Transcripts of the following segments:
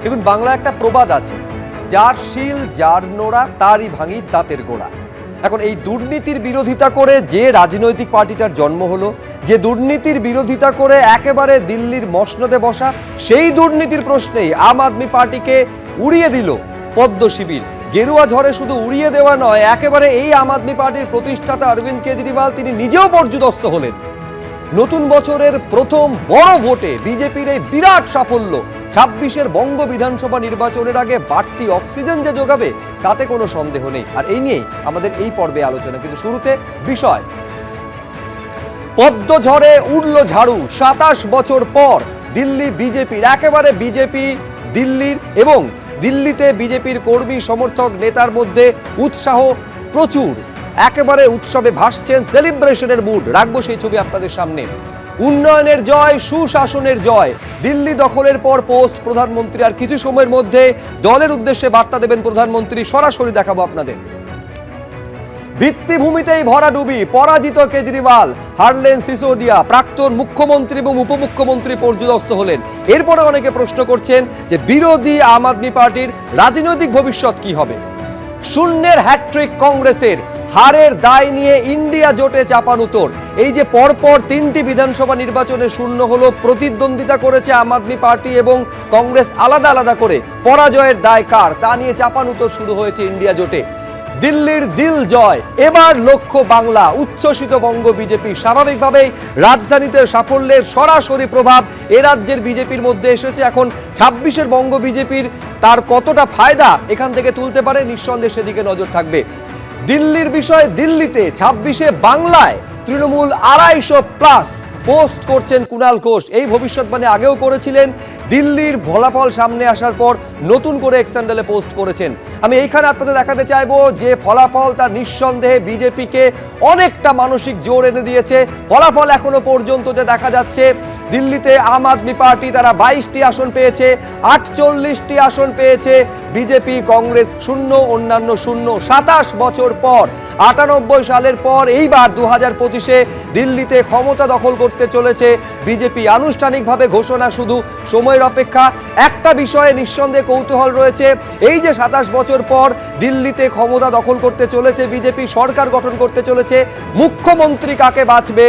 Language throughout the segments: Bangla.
দেখুন, বাংলা একটা প্রবাদ আছে, যার শিল যার নোড়া তারই ভাঙি দাঁতের গোড়া। এখন এই দুর্নীতির বিরোধিতা করে যে রাজনৈতিক পার্টিটার জন্ম হলো, যে দুর্নীতির বিরোধিতা করে একেবারে দিল্লির মসনদে বসা, সেই দুর্নীতির প্রশ্নেই আম আদমি পার্টিকে উড়িয়ে দিল পদ্ম শিবির। গেরুয়া ঝড়ে শুধু উড়িয়ে দেওয়া নয়, একেবারে এই আম আদমি পার্টির প্রতিষ্ঠাতা অরবিন্দ কেজরিওয়াল তিনি নিজেও পর্যুদস্ত হলেন। নতুন বছরের প্রথম বড় ভোটে বিজেপির এই বিরাট সাফল্য 26-এর বঙ্গ বিধানসভা নির্বাচনের আগে বাড়তি অক্সিজেন যে যোগাবে তাতে কোনো সন্দেহ নেই। আর এই নিয়েই আমাদের এই পর্বে আলোচনা। কিন্তু শুরুতে বিষয়, পদ্ম ঝড়ে উড়ল ঝাড়ু। 27 বছর পর দিল্লি বিজেপির, একেবারে বিজেপি দিল্লির, এবং দিল্লিতে বিজেপির কর্মী সমর্থক নেতার মধ্যে উৎসাহ প্রচুর। একেবারে উৎসবে ভাসছেন, সেলিব্রেশনের মুড। রাখবো সেই ছবি আপনাদের সামনে। উন্নয়নের জয়, সুশাসনের জয়। দিল্লি দখলের পর পোস্ট প্রধানমন্ত্রী, আর কিছু সময়ের মধ্যে দলের উদ্দেশ্যে বার্তা দেবেন প্রধানমন্ত্রী। সরাসরি দেখাবো আপনাদের। ভিত্তিভূমিতেই ভরাডুবি, পরাজিত কেজরিওয়াল, হারলেন সিসোদিয়া। প্রাক্তন মুখ্যমন্ত্রী এবং উপমুখ্যমন্ত্রী পর্যুদস্ত হলেন। এরপরে অনেকে প্রশ্ন করছেন যে বিরোধী আম আদমি পার্টির রাজনৈতিক ভবিষ্যৎ কি হবে। শূন্যের হ্যাট্রিক কংগ্রেসের, হারের দায় নিয়ে ইন্ডিয়া জোটে চাপানুতর। এই যে পরপর 3টি বিধানসভা নির্বাচনে শূন্য হলো, প্রতিদ্বন্দ্বিতা করেছে আম আদমি পার্টি এবং কংগ্রেস আলাদা আলাদা করে, পরাজয়ের দায় কার তা নিয়ে চাপানুতর শুরু হয়েছে ইন্ডিয়া জোটে। দিল্লির দিল জয়, এবার লক্ষ্য বাংলা। উচ্ছ্বসিত বঙ্গ বিজেপি। স্বাভাবিকভাবেই রাজধানীতে সাফল্যের সরাসরি প্রভাব এ রাজ্যের বিজেপির মধ্যে এসেছে। এখন 26-এর বঙ্গ বিজেপির তার কতটা ফায়দা এখান থেকে তুলতে পারে, নিঃসন্দেহে সেদিকে নজর থাকবে। দিল্লির বিষয় দিল্লিতে, 26-এ বাংলায় তৃণমূল 250+ পোস্ট করছেন কুণাল ঘোষ। এই ভবিষ্যৎবাণী আগেও করেছিলেন, দিল্লির ফলাফল সামনে আসার পর নতুন করে এক্সেন্ডেলে পোস্ট করেছেন। আমি এইখানে আপনাদের দেখাতে চাইবো যে ফলাফল তা নিঃসন্দেহে বিজেপিকে অনেকটা মানসিক জোর এনে দিয়েছে। ফলাফল এখনো পর্যন্ত যে দেখা যাচ্ছে, দিল্লিতে আম আদমি পার্টি তারা 22টি আসন পেয়েছে, 48টি আসন পেয়েছে বিজেপি, কংগ্রেস শূন্য, অন্যান্য শূন্য। 27 বছর পর, 98 সালের পর এইবার 2025-এ দিল্লিতে ক্ষমতা দখল করতে চলেছে বিজেপি। আনুষ্ঠানিকভাবে ঘোষণা শুধু সময়ের অপেক্ষা। একটা বিষয়ে নিঃসন্দেহে কৌতূহল রয়েছে, এই যে 27 বছর পর দিল্লিতে ক্ষমতা দখল করতে চলেছে বিজেপি, সরকার গঠন করতে চলেছে, মুখ্যমন্ত্রী কাকে বাছবে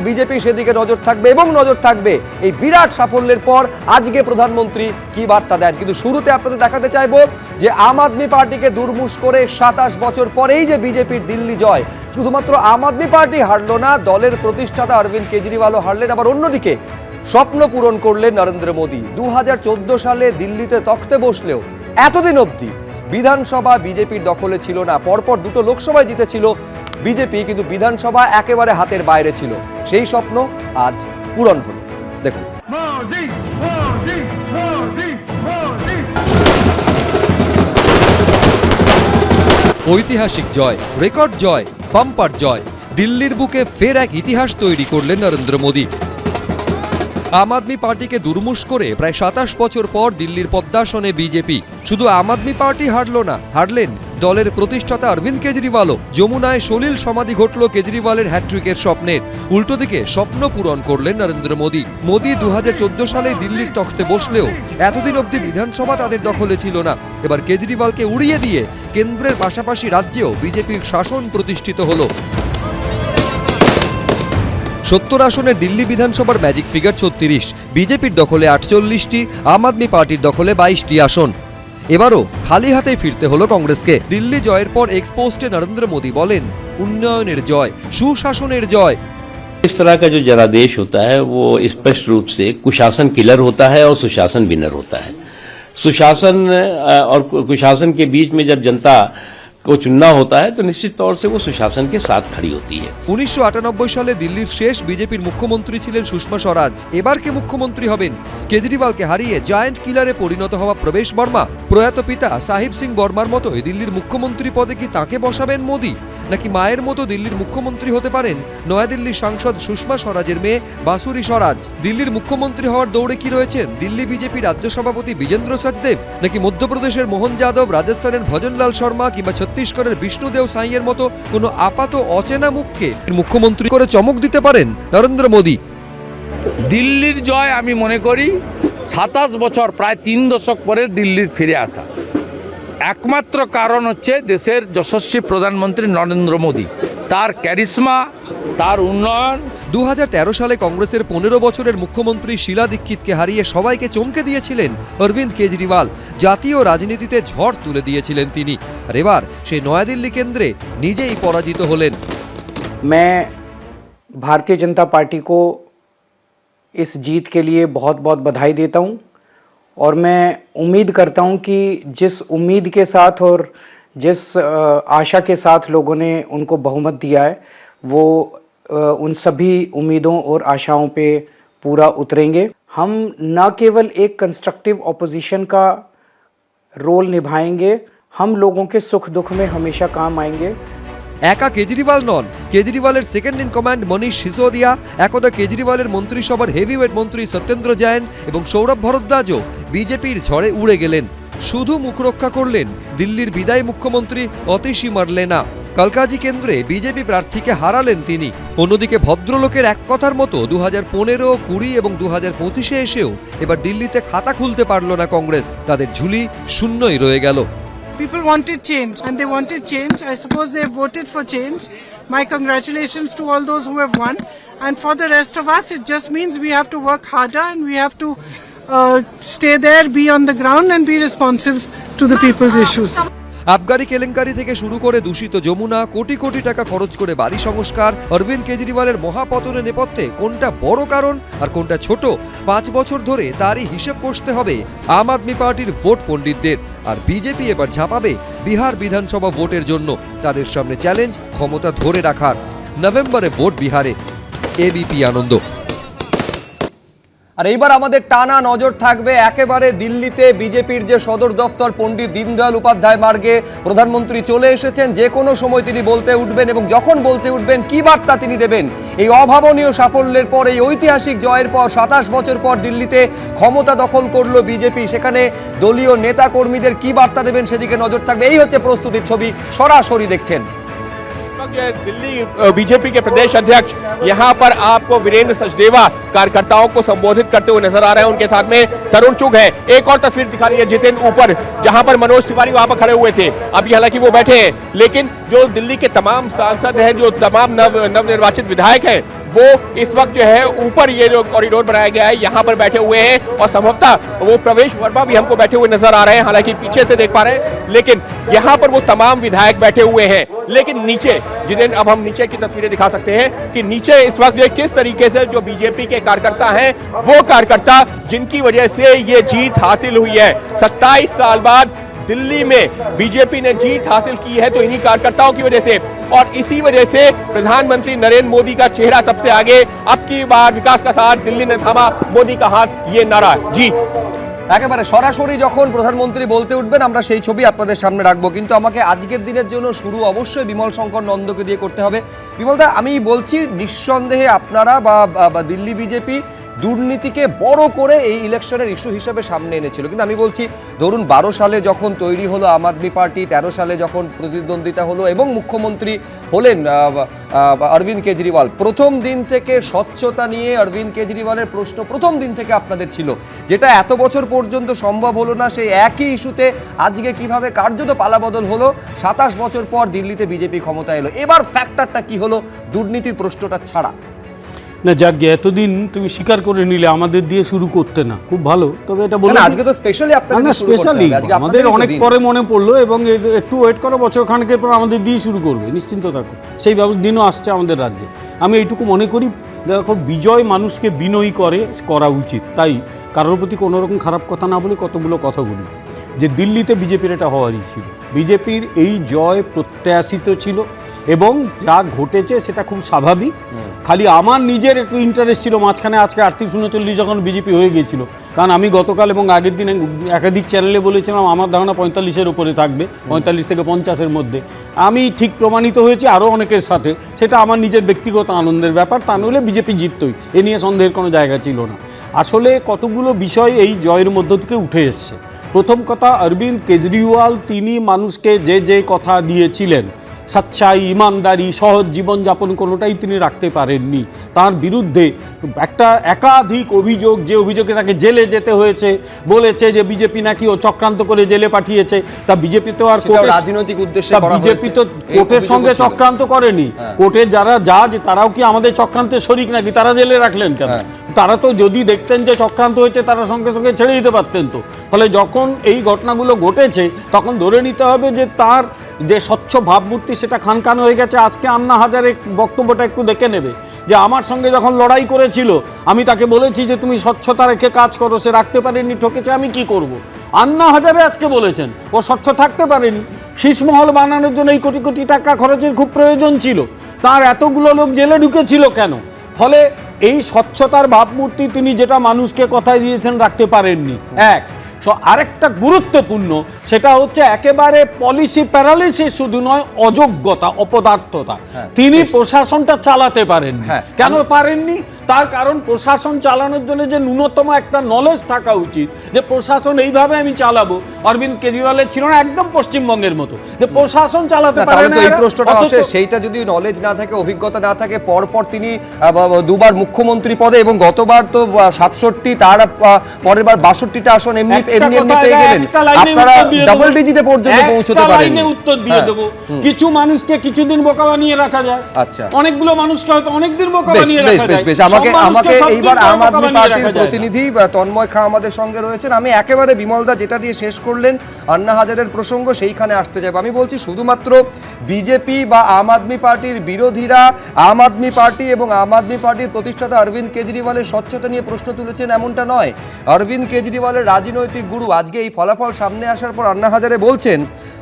বিজেপি সেদিকে নজর থাকবে। এবং নজর থাকবে এই বিরাট সাফল্যের পর আজকে প্রধানমন্ত্রী কি বার্তা দেন। কিন্তু শুরুতে আপনাদের দেখাতে চাইবো যে আম আদমি পার্টিকে দুর্মুষ করে 27 বছর পরেই যে বিজেপির দিল্লি জয়, শুধুমাত্র আম আদমি পার্টি হারলো না, দলের প্রতিষ্ঠাতা অরবিন্দ কেজরিওয়ালও হারলেন। আবার অন্যদিকে স্বপ্ন পূরণ করলেন নরেন্দ্র মোদী। 2014 সালে দিল্লিতে তখতে বসলেও এতদিন অবধি বিধানসভা বিজেপির দখলে ছিল না। পরপর 2টো লোকসভায় জিতেছিল বিজেপি, কিন্তু বিধানসভা একেবারে হাতের বাইরে ছিল। সেই স্বপ্ন আজ পূরণ হলো। দেখুন, ঐতিহাসিক জয়, রেকর্ড জয়, বাম্পার জয়। দিল্লির বুকে ফের এক ইতিহাস তৈরি করলেন নরেন্দ্র মোদী। আম আদমি পার্টিকে দুর্মুষ করে প্রায় 27 বছর পর দিল্লির পদ্মাসনে বিজেপি। শুধু আম আদমি পার্টি হারল না, হারলেন দলের প্রতিষ্ঠাতা অরবিন্দ কেজরিওয়ালও। যমুনায় সলিল সমাধি ঘটল কেজরিওয়ালের হ্যাট্রিকের স্বপ্নের। উল্টো দিকে স্বপ্ন পূরণ করলেন নরেন্দ্র মোদী। মোদী 2014 সালে দিল্লির তখতে বসলেও এতদিন অবধি বিধানসভা তাদের দখলে ছিল না। এবার কেজরিওয়ালকে উড়িয়ে দিয়ে কেন্দ্রের পাশাপাশি রাজ্যেও বিজেপির শাসন প্রতিষ্ঠিত হলো। 70 আসনের দিল্লি বিধানসভার ম্যাজিক ফিগার 36, বিজেপির দখলে 48টি, আম আদমি পার্টির দখলে 22টি আসন। এবারও খালি হাতে ফিরতে হলো কংগ্রেসকে। দিল্লি জয়ের পর এক্সপোস্টে নরেন্দ্র মোদী বলেন, উন্নয়নের জয়, সুশাসনের জয়। इस तरह का जो जनादेश होता है वो स्पष्ट रूप से कुशासन किलर होता है और सुशासन विनर होता है। सुशासन और कुशासन के बीच में जब जनता को चुनना होता है तो निश्चित तौर से वो सुशासन के साथ खड़ी होती है। 1998 সালে দিল্লির শেষ বিজেপির মুখ্যমন্ত্রী ছিলেন সুষমা স্বরাজ। এবার কে মুখ্যমন্ত্রী হবেন? কেজরিওয়ালকে হারিয়ে জায়ান্ট কিলারে পরিণত হওয়া প্রবেশ বর্মা, প্রয়াত পিতা সাহিব সিং বর্মার মতোই দিল্লির মুখ্যমন্ত্রী পদে কি তাকে বসাবেন মোদী? নাকি মায়ের মতো দিল্লির মুখ্যমন্ত্রী হতে পারেন নয়াদিল্লির সাংসদ সুষমা স্বরাজের মেয়ে বাসুরি স্বরাজ? দিল্লির মুখ্যমন্ত্রী হওয়ার দৌড়ে কি রয়েছেন দিল্লি বিজেপি রাজ্য সভাপতি বিজেন্দ্র সচদেব, নাকি মধ্যপ্রদেশের মোহন যাদব, রাজস্থানের ভজনলাল শর্মা কিংবা ছত্তিশগড়ের বিষ্ণুদেব সাইয়ের মতো কোনো আপাত অচেনা মুখকে মুখ্যমন্ত্রী করে চমক দিতে পারেন নরেন্দ্র মোদী? দিল্লির জয় আমি মনে করি 27 বছর প্রায় 3 দশক পরে দিল্লির ফিরে আসা একমাত্র কারণ হচ্ছে দেশের যশস্বী প্রধানমন্ত্রী নরেন্দ্র মোদী, তার ক্যারিশমা, তার উন্নয়ন। 2013 সালে কংগ্রেসের 15 বছরের মুখ্যমন্ত্রী শীলা দীক্ষিতকে হারিয়ে সবাইকে চমকে দিয়েছিলেন অরবিন্দ কেজরিওয়াল। জাতীয় রাজনীতিতে ঝড় তুলে দিয়েছিলেন তিনি। আর এবার সেই নয়াদিল্লি কেন্দ্রে নিজেই পরাজিত হলেন। मैं भारतीय जनता पार्टी को इस जीत के लिए बहुत बहुत बधाई देता हूं और मैं उम्मीद करता हूं कि जिस उम्मीद के साथ और जिस आशा के साथ लोगों ने उनको बहुमत दिया है वो उन सभी उम्मीदों और आशाओं पे पूरा उतरेंगे। हम न केवल एक कंस्ट्रक्टिव ऑपोजिशन का रोल निभाएंगे, हम लोगों के सुख दुख में हमेशा काम आएंगे। একা কেজরিওয়াল নন, কেজরিওয়ালের সেকেন্ড ইন কমান্ড মনীষ সিসোদিয়া, একদা কেজরিওয়ালের মন্ত্রিসভার হেভিওয়েট মন্ত্রী সত্যেন্দ্র জৈন এবং সৌরভ ভরদ্বাজও বিজেপির ঝড়ে উড়ে গেলেন। শুধু মুখরক্ষা করলেন দিল্লির বিদায়ী মুখ্যমন্ত্রী অতিশী মার্লেনা। কালকাজি কেন্দ্রে বিজেপি প্রার্থীকে হারালেন তিনি। অন্যদিকে ভদ্রলোকের এক কথার মতো 2015, 20 এবং 2025-এ এসেও এবার দিল্লিতে খাতা খুলতে পারল না কংগ্রেস। তাদের ঝুলি শূন্যই রয়ে গেল। People wanted change and they wanted change. I suppose they voted for change. My congratulations to all those who have won. And for the rest of us, it just means we have to work harder and we have to stay there, be on the ground and be responsive to the people's issues. আবগারি কেলেঙ্কারি থেকে শুরু করে দূষিত যমুনা, কোটি কোটি টাকা খরচ করে বাড়ি সংস্কার, অরবিন্দ কেজরিওয়ালের মহাপতনের নেপথ্যে কোনটা বড় কারণ আর কোনটা ছোট, 5 বছর ধরে তারই হিসেব কষতে হবে আম আদমি পার্টির ভোট পণ্ডিতদের। আর বিজেপি এবার ঝাঁপাবে বিহার বিধানসভা ভোটের জন্য। তাদের সামনে চ্যালেঞ্জ ক্ষমতা ধরে রাখার। নভেম্বরে ভোট বিহারে। এবিপি আনন্দ। আর এইবার আমাদের টানা নজর থাকবে একেবারে দিল্লিতে বিজেপির যে সদর দফতর পণ্ডিত দীনদয়াল উপাধ্যায় মার্গে প্রধানমন্ত্রী চলে এসেছেন। যে কোনো সময় তিনি বলতে উঠবেন এবং যখন বলতে উঠবেন কি বার্তা তিনি দেবেন। এই অভাবনীয় সাফল্যের পর, এই ঐতিহাসিক জয়ের পর, 27 বছর পর দিল্লিতে ক্ষমতা দখল করলো বিজেপি, সেখানে দলীয় নেতা কর্মীদের কি বার্তা দেবেন সেদিকে নজর থাকবে। এই হচ্ছে প্রস্তুতির ছবি, সরাসরি দেখছেন। दिल्ली बीजेपी के प्रदेश अध्यक्ष यहां पर आपको वीरेंद्र सचदेवा कार्यकर्ताओं को संबोधित करते हुए नजर आ रहे हैं। उनके साथ में तरुण चुग है। एक और तस्वीर दिखा रही है जितेंद्र ऊपर, जहां पर मनोज तिवारी वहां पर खड़े हुए थे। अभी हालांकि वो बैठे हैं, लेकिन जो दिल्ली के तमाम सांसद हैं, जो तमाम नवनिर्वाचित विधायक हैं, वो इस वक्त जो है ऊपर ये जो कॉरिडोर बनाया गया है यहाँ पर बैठे हुए हैं और संभवतः वो प्रवेश वर्मा भी हमको बैठे हुए नजर आ रहे हैं, हालांकि पीछे से देख पा रहे हैं, लेकिन यहाँ पर वो तमाम विधायक बैठे हुए हैं। लेकिन नीचे, जिन्हें अब हम नीचे की तस्वीरें दिखा सकते हैं कि नीचे इस वक्त जो किस तरीके से जो बीजेपी के कार्यकर्ता हैं, वो कार्यकर्ता जिनकी वजह से ये जीत हासिल हुई है। 27 साल बाद दिल्ली में बीजेपी ने जीत हासिल की है तो इन्हीं कार्यकर्ताओं की वजह से, और इसी वजह से प्रधानमंत्री नरेंद्र मोदी का चेहरा सबसे आगे। अब की बार विकास का साथ दिल्ली ने थामा, मोदी का हाथ, ये नारा। जी একেবারে সরাসরি যখন প্রধানমন্ত্রী বলতে উঠবেন আমরা সেই ছবি আপনাদের সামনে রাখবো। কিন্তু আমাকে আজকের দিনের জন্য শুরু অবশ্যই বিমল শঙ্কর নন্দকে দিয়ে করতে হবে। বিমলদা, আমি বলছি নিঃসন্দেহে আপনারা বা দিল্লি বিজেপি দুর্নীতিকে বড় করে এই ইলেকশনের ইস্যু হিসেবে সামনে এনেছিল, কিন্তু আমি বলছি ধরুন 12 সালে যখন তৈরি হলো আম আদমি পার্টি, 13 সালে যখন প্রতিদ্বন্দ্বিতা হলো এবং মুখ্যমন্ত্রী হলেন অরবিন্দ কেজরিওয়াল, প্রথম দিন থেকে স্বচ্ছতা নিয়ে অরবিন্দ কেজরিওয়ালের প্রশ্ন প্রথম দিন থেকে আপনাদের ছিল, যেটা এত বছর পর্যন্ত সম্ভব হলো না। সেই একই ইস্যুতে আজকে কিভাবে কার্যত পালাবদল হলো, 27 বছর পর দিল্লিতে বিজেপি ক্ষমতা এলো। এবার ফ্যাক্টরটা কি হলো দুর্নীতির প্রশ্নটা ছাড়া? না যাক, এতদিন তুমি স্বীকার করে নিলে আমাদের দিয়ে শুরু করতে না, খুব ভালো। তবে এটা বলে আজকে তো স্পেশালি আপনাদের না, স্পেশালি আমাদের অনেক পরে মনে পড়লো এবং একটু ওয়েট করো, বছর খানেকের পর আমাদের দিয়ে শুরু করবে, নিশ্চিন্ত থাকো। সেই দিনও আসছে আমাদের রাজ্যে। আমি এইটুকু মনে করি, দেখো, বিজয় মানুষকে বিনয়ী করা উচিত। তাই কারোর প্রতি কোনো রকম খারাপ কথা না বলে কতগুলো কথা বলি যে দিল্লিতে বিজেপির এটা হওয়ারই ছিল। বিজেপির এই জয় প্রত্যাশিত ছিল এবং যা ঘটেছে সেটা খুব স্বাভাবিক। খালি আমার নিজের একটু ইন্টারেস্ট ছিল মাঝখানে, আজকে 38-39 যখন বিজেপি হয়ে গিয়েছিল, কারণ আমি গতকাল এবং আগের দিনে একাধিক চ্যানেলে বলেছিলাম আমার ধারণা 45-এর উপরে থাকবে, 45 থেকে 50-এর মধ্যে। আমি ঠিক প্রমাণিত হয়েছি আরও অনেকের সাথে। সেটা আমার নিজের ব্যক্তিগত আনন্দের ব্যাপার, তা নইলে বিজেপি জিততই, এ নিয়ে সন্দেহের কোনো জায়গা ছিল না। আসলে কতগুলো বিষয় এই জয়ের মধ্য থেকে উঠে এসছে। প্রথম কথা, অরবিন্দ কেজরিওয়াল তিনি মানুষকে যে কথা দিয়েছিলেন সচ্চাই, ইমানদারি, সহজ জীবনযাপন কোনোটাই তিনি রাখতে পারেননি। তার বিরুদ্ধে একটা একাধিক অভিযোগ, যে অভিযোগে তাকে জেলে যেতে হয়েছে, বলেছে যে বিজেপি নাকি ও চক্রান্ত করে জেলে পাঠিয়েছে। তা বিজেপি তো আর রাজনৈতিক উদ্দেশ্যে করা বিজেপি তো হয়েছে। কোর্টের সঙ্গে চক্রান্ত করেনি। কোর্টের যারা জাজ তারাও কি আমাদের চক্রান্তের শরিক নাকি? তারা জেলে রাখলেন কেন? তারা তো যদি দেখতেন যে চক্রান্ত হয়েছে তারা সঙ্গে সঙ্গে ছেড়ে দিতে পারতেন তো। ফলে যখন এই ঘটনাগুলো ঘটেছে তখন ধরে নিতে হবে যে তার যে স্বচ্ছ ভাবমূর্তি সেটা খানখান হয়ে গেছে। আজকে আন্না হাজারে বক্তব্যটা একটু দেখে নেবে যে আমার সঙ্গে যখন লড়াই করেছিল আমি তাকে বলেছি যে তুমি স্বচ্ছতা রেখে কাজ করো, সে রাখতে পারেনি, ঠকেছে, আমি কি করব। আন্না হাজারে আজকে বলেছেন ও স্বচ্ছ থাকতে পারেনি। শীষমহল বানানোর জন্য এই কোটি কোটি টাকা খরচের খুব প্রয়োজন ছিল, তার এতগুলো লোক জেলে ঢুকেছিল কেন? ফলে এই স্বচ্ছতার ভাবমূর্তি তিনি যেটা মানুষকে কথায় দিয়েছেন রাখতে পারেননি। এক আরেকটা গুরুত্বপূর্ণ সেটা হচ্ছে একেবারে পলিসি প্যারালিসিস শুধু নয়, অযোগ্যতা, অপদার্থতা। তিনি প্রশাসনটা চালাতে পারেননি। কেন পারেননি? তার কারণ প্রশাসন চালানোর জন্য যে ন্যূনতম একটা নলেজ থাকা উচিত যে প্রশাসন এইভাবে আমি চালাবো, অরবিন্দ কেজরিওয়ালের ছিল না, একদম পশ্চিমবঙ্গের মতো যে প্রশাসন চালাতে পারে না। এই প্রশ্নটা আসে, সেইটা যদি নলেজ না থাকে, অভিজ্ঞতা না থাকে, পরপর তিনি দুবার মুখ্যমন্ত্রী পদে এবং গতবার তো 67, তার পরের বার 62টা আসন এমনি পেয়ে গেলেন। আপনারা ডাবল ডিজিটে পর্যন্ত পৌঁছতে পারেন। উত্তর দিয়ে দেবো, কিছু মানুষকে কিছুদিন বোকা বানিয়ে রাখা যায়, আচ্ছা, অনেকগুলো মানুষকে হয়তো অনেকদিন বোকা বানিয়ে রাখা যায়। আমাকে এইবার আম আদমি পার্টির প্রতিনিধি তন্ময় খা আমাদের সঙ্গে রয়েছেন। আমি একেবারে বিমলদা যেটা দিয়ে শেষ করলেন আন্না হাজারের প্রসঙ্গ, সেইখানে আসতে যাব। আমি বলছি শুধুমাত্র বিজেপি বা আম আদমি পার্টির বিরোধীরা আম আদমি পার্টি এবং আম আদমি পার্টির প্রতিষ্ঠাতা অরবিন্দ কেজরিওয়ালের স্বচ্ছতা নিয়ে প্রশ্ন তুলেছেন এমনটা নয়। অরবিন্দ কেজরিওয়ালের রাজনৈতিক গুরু আজকে এই ফলাফল সামনে আসার পর আন্না হাজারে বলছেন,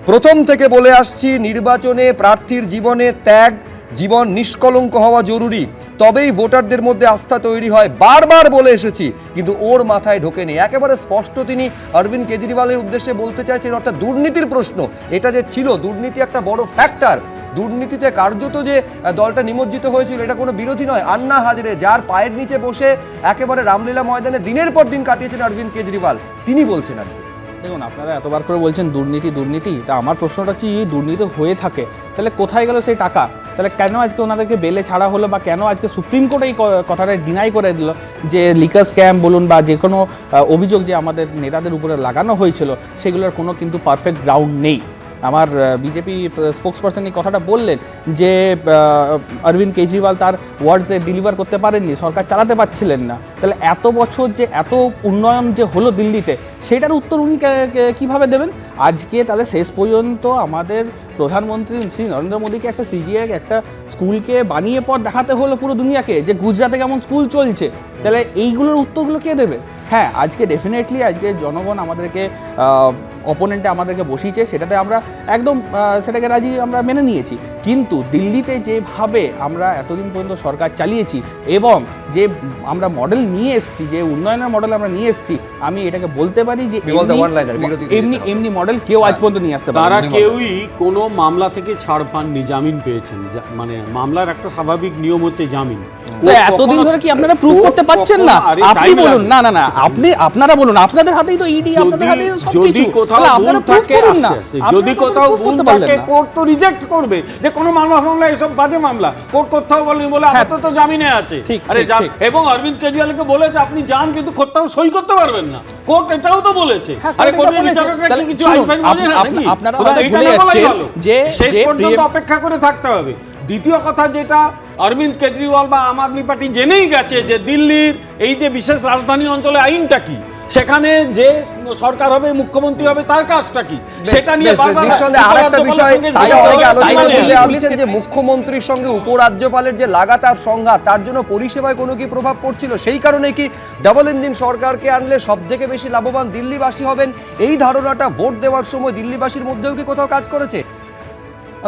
প্রথম থেকে বলে আসছি নির্বাচনে প্রার্থীর জীবনে ত্যাগ, জীবন নিষ্কলঙ্ক হওয়া জরুরি, তবেই ভোটারদের মধ্যে আস্থা তৈরি হয়। বারবার বলে এসেছি, কিন্তু ওর মাথায় ঢোকেনি। একেবারে স্পষ্ট তিনি অরবিন্দ কেজরিওয়ালের উদ্দেশ্যে বলতে চাইছেন, অর্থাৎ দুর্নীতির প্রশ্ন এটা যে ছিল, দুর্নীতি একটা বড় ফ্যাক্টর, দুর্নীতিতে কার্যত যে দলটা নিমজ্জিত হয়েছিল এটা কোনো বিরোধী নয়। আন্না হাজারে যার পায়ের নিচে বসে একেবারে রামলীলা ময়দানে দিনের পর দিন কাটিয়েছেন অরবিন্দ কেজরিওয়াল, তিনি বলছেন আজকে। দেখুন, আপনারা এতবার করে বলছেন দুর্নীতি দুর্নীতি, তা আমার প্রশ্নটা হচ্ছে দুর্নীতি হয়ে থাকে তাহলে কোথায় গেল সেই টাকা? তাহলে কেন আজকে ওনাদেরকে বেলে ছাড়া হলো, বা কেন আজকে সুপ্রিম কোর্ট এই কথাটা ডিনাই করে দিল যে লিকার স্ক্যাম বলুন বা যে কোনো অভিযোগ যে আমাদের নেতাদের উপরে লাগানো হয়েছিল সেগুলোর কোনো কিন্তু পারফেক্ট গ্রাউন্ড নেই। আমার বিজেপি স্পোক্সপারসন এই কথাটা বললেন যে অরবিন্দ কেজরিওয়াল তার ওয়ার্ডসে ডেলিভার করতে পারেননি, সরকার চালাতে পারছিলেন না। তাহলে এত বছর যে এত উন্নয়ন যে হলো দিল্লিতে, সেটার উত্তর উনি কীভাবে দেবেন? আজকে তাহলে শেষ পর্যন্ত আমাদের প্রধানমন্ত্রী শ্রী নরেন্দ্র মোদীকে একটা সিজিএ একটা স্কুলকে বানিয়ে পর দেখাতে হলো পুরো দুনিয়াকে যে গুজরাটে কেমন স্কুল চলছে। তাহলে এইগুলোর উত্তরগুলো কে দেবে? হ্যাঁ, আজকে ডেফিনেটলি আজকে জনগণ আমাদেরকে অপোনেন্টে আমাদেরকে বসিয়েছে, সেটাতে আমরা একদম সেটাকে রাজি আমরা মেনে নিয়েছি। কিন্তু দিল্লিতে যেভাবে আমরা এতদিন পর্যন্ত সরকার চালিয়েছি এবং যে আমরা মডেল নিয়ে এসেছি, যে উন্নয়নের মডেল আমরা নিয়ে এসেছি, আমি এটাকে বলতে পারি যে এমনি মডেল কেউ আজ পর্যন্ত নিয়ে আসতে পারে। তারা কেউই কোনো মামলা থেকে ছাড় পাননি, জামিন পেয়েছেন। মানে মামলার একটা স্বাভাবিক নিয়ম হচ্ছে জামিন। এতদিন ধরে কি আপনারা প্রুফ করতে পারছেন না? আপনি বলুন, না না না আপনারা বলুন, আপনাদের হাতেই তো ইডি, আপনাদের হাতেই যদি কোথাও ভুল থাকে যদি কোথাও ভুল থাকে কোর্ট তো রিজেক্ট করবে যে কোনো মামলা এসব বাজে মামলা, কোর্ট কোথাও বলেনি বলে আপাতত জামিনে আছে। আরে যান, এবং অরবিন্দ কেজরিওয়ালকে বলেছে আপনি যান কিন্তু কোথাও সই করতে পারবেন না, কোর্ট এটাও তো বলেছে। আরে কোর্টের বিচারকরা কি কিছু আইন বোঝে না নাকি? আপনারা এটা না বলাই ভালো, যে শেষ পর্যন্ত অপেক্ষা করে থাকতে হবে। দ্বিতীয় কথা যেটা অরবিন্দ কেজরিওয়াল বা আম আদমি পার্টি জেনেই গেছে যে দিল্লির এই যে বিশেষ রাজধানী অঞ্চলে আইনটা কি, সেখানে যে সরকার হবে, মুখ্যমন্ত্রী হবে, তার কাজটা কি, সেটা নিয়ে আরেকটা বিষয় যে মুখ্যমন্ত্রীর সঙ্গে উপরাজ্যপালের যে লাগাতার সংঘাত, তার জন্য পরিষেবায় কোনো কি প্রভাব পড়ছিল? সেই কারণে কি ডাবল ইঞ্জিন সরকারকে আনলে সব থেকে বেশি লাভবান দিল্লিবাসী হবেন, এই ধারণাটা ভোট দেওয়ার সময় দিল্লিবাসীর মধ্যেও কি কোথাও কাজ করেছে?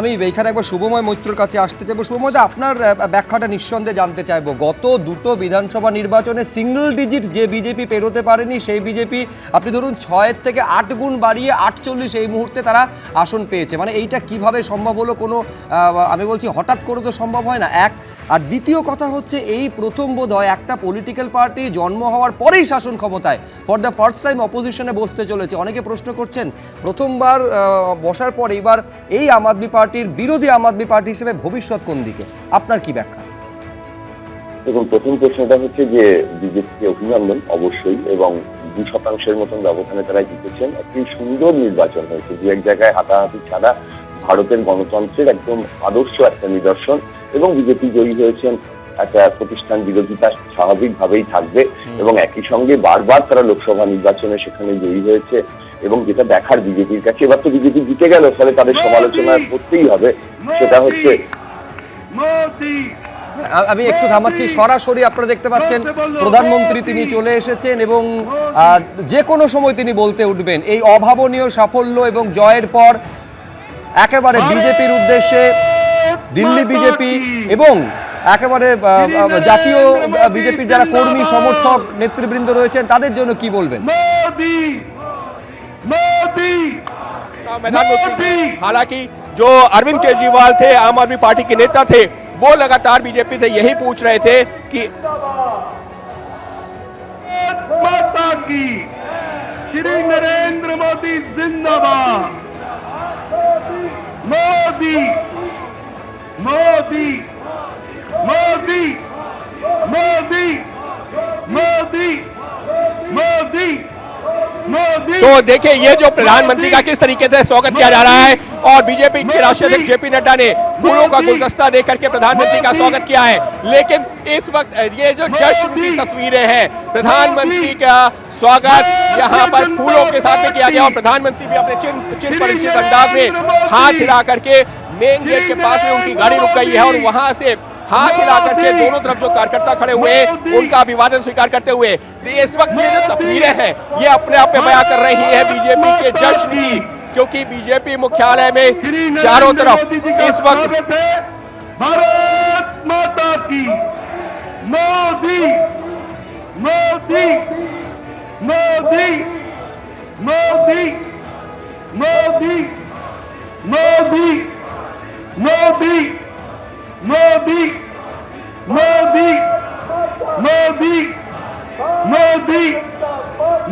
আমি এইখানে একবার শুভময় মৈত্রর কাছে আসতে চাইবো। শুভময়, আপনার ব্যাখ্যাটা নিঃসন্দেহে জানতে চাইবো। গত দুটো বিধানসভা নির্বাচনে সিঙ্গল ডিজিট যে বিজেপি পেরোতে পারেনি, সেই বিজেপি আপনি ধরুন 6 থেকে 8 গুণ বাড়িয়ে 48 এই মুহূর্তে তারা আসন পেয়েছে। মানে এইটা কিভাবে সম্ভব হলো? কোনো আমি বলছি হঠাৎ করে তো সম্ভব হয় না। এক আর দ্বিতীয় কথা হচ্ছে এই প্রথম বোধহয় একটা পলিটিক্যাল পার্টি জন্ম হওয়ার পরেই শাসন ক্ষমতায় ফর দ্য ফার্স্ট টাইম অপোজিশনে বসতে চলেছে। অনেকে প্রশ্ন করছেন প্রথমবার বসার পর এবার এই আম আদমি পার্টির বিরোধী আম আদমি পার্টি হিসেবে ভবিষ্যৎ কোন দিকে, আপনার কি ব্যাখ্যা? দেখুন, প্রথম প্রশ্নটা হচ্ছে যে বিজেপিকে অভিনন্দন অবশ্যই, এবং 2% মতন ব্যবধানে তারা জিতেছেন। একটি সুন্দর নির্বাচন হয়েছে, দু এক জায়গায় হাতাহাতি ছাড়া ভারতের গণতন্ত্রের একদম আদর্শ একটা নিদর্শন, এবং বিজেপি জয়ী হয়েছেন। একটা প্রতিষ্ঠান বিরোধিতা স্বাভাবিকভাবেই থাকবে, এবং একই সঙ্গে বারবার তারা লোকসভা নির্বাচনে সেখানে জয়ী হয়েছে। এবং যেটা দেখার বিজেপির কাছে, এবার তো বিজেপি জিতে গেল, ফলে তাদের সমালোচনা করতেই হবে, সেটা হচ্ছে আমি একটু থামাচ্ছি। সরাসরি আপনারা দেখতে পাচ্ছেন প্রধানমন্ত্রী তিনি চলে এসেছেন এবং যে কোনো সময় তিনি বলতে উঠবেন। এই অভাবনীয় সাফল্য এবং জয়ের পর একেবারে বিজেপির উদ্দেশ্যে দিল্লি বিজেপি এবং একেবারে জাতীয় বিজেপির যারা কর্মী সমর্থক নেতৃবৃন্দ রয়েছেন তাদের জন্য কি বলবেন? मैदान में हालांकि जो अरविंद केजरीवाल थे, आम आदमी पार्टी के नेता थे, वो लगातार बीजेपी से यही पूछ रहे थे कि माता की श्री नरेंद्र मोदी जिंदाबाद, मोदी मोदी मोदी मोदी मोदी मोदी मोदी। तो देखिए ये जो प्रधानमंत्री का किस तरीके से स्वागत किया जा रहा है, और बीजेपी के राष्ट्रीय अध्यक्ष जेपी नड्डा ने फूलों का गुलदस्ता देकर के प्रधानमंत्री का स्वागत किया है। लेकिन इस वक्त ये जो जश्न की तस्वीरें हैं, प्रधानमंत्री का स्वागत यहाँ पर फूलों के साथ में किया गया, और प्रधानमंत्री भी अपने चिन्ह परिचित अंदाज में हाथ हिला करके मेन गेट के पास में उनकी गाड़ी रुक गई है, और वहां से हाथ हिला करके दोनों तरफ जो कार्यकर्ता खड़े हुए उनका अभिवादन स्वीकार करते हुए इस वक्त ये जो तस्वीरें हैं ये अपने आप में बयां कर रही है बीजेपी के जश्न की, क्योंकि बीजेपी मुख्यालय में चारों तरफ इस वक्त भारत माता की मोदी मोदी मोदी मोदी मोदी मोदी मोदी मोदी मोदी मोदी मोदी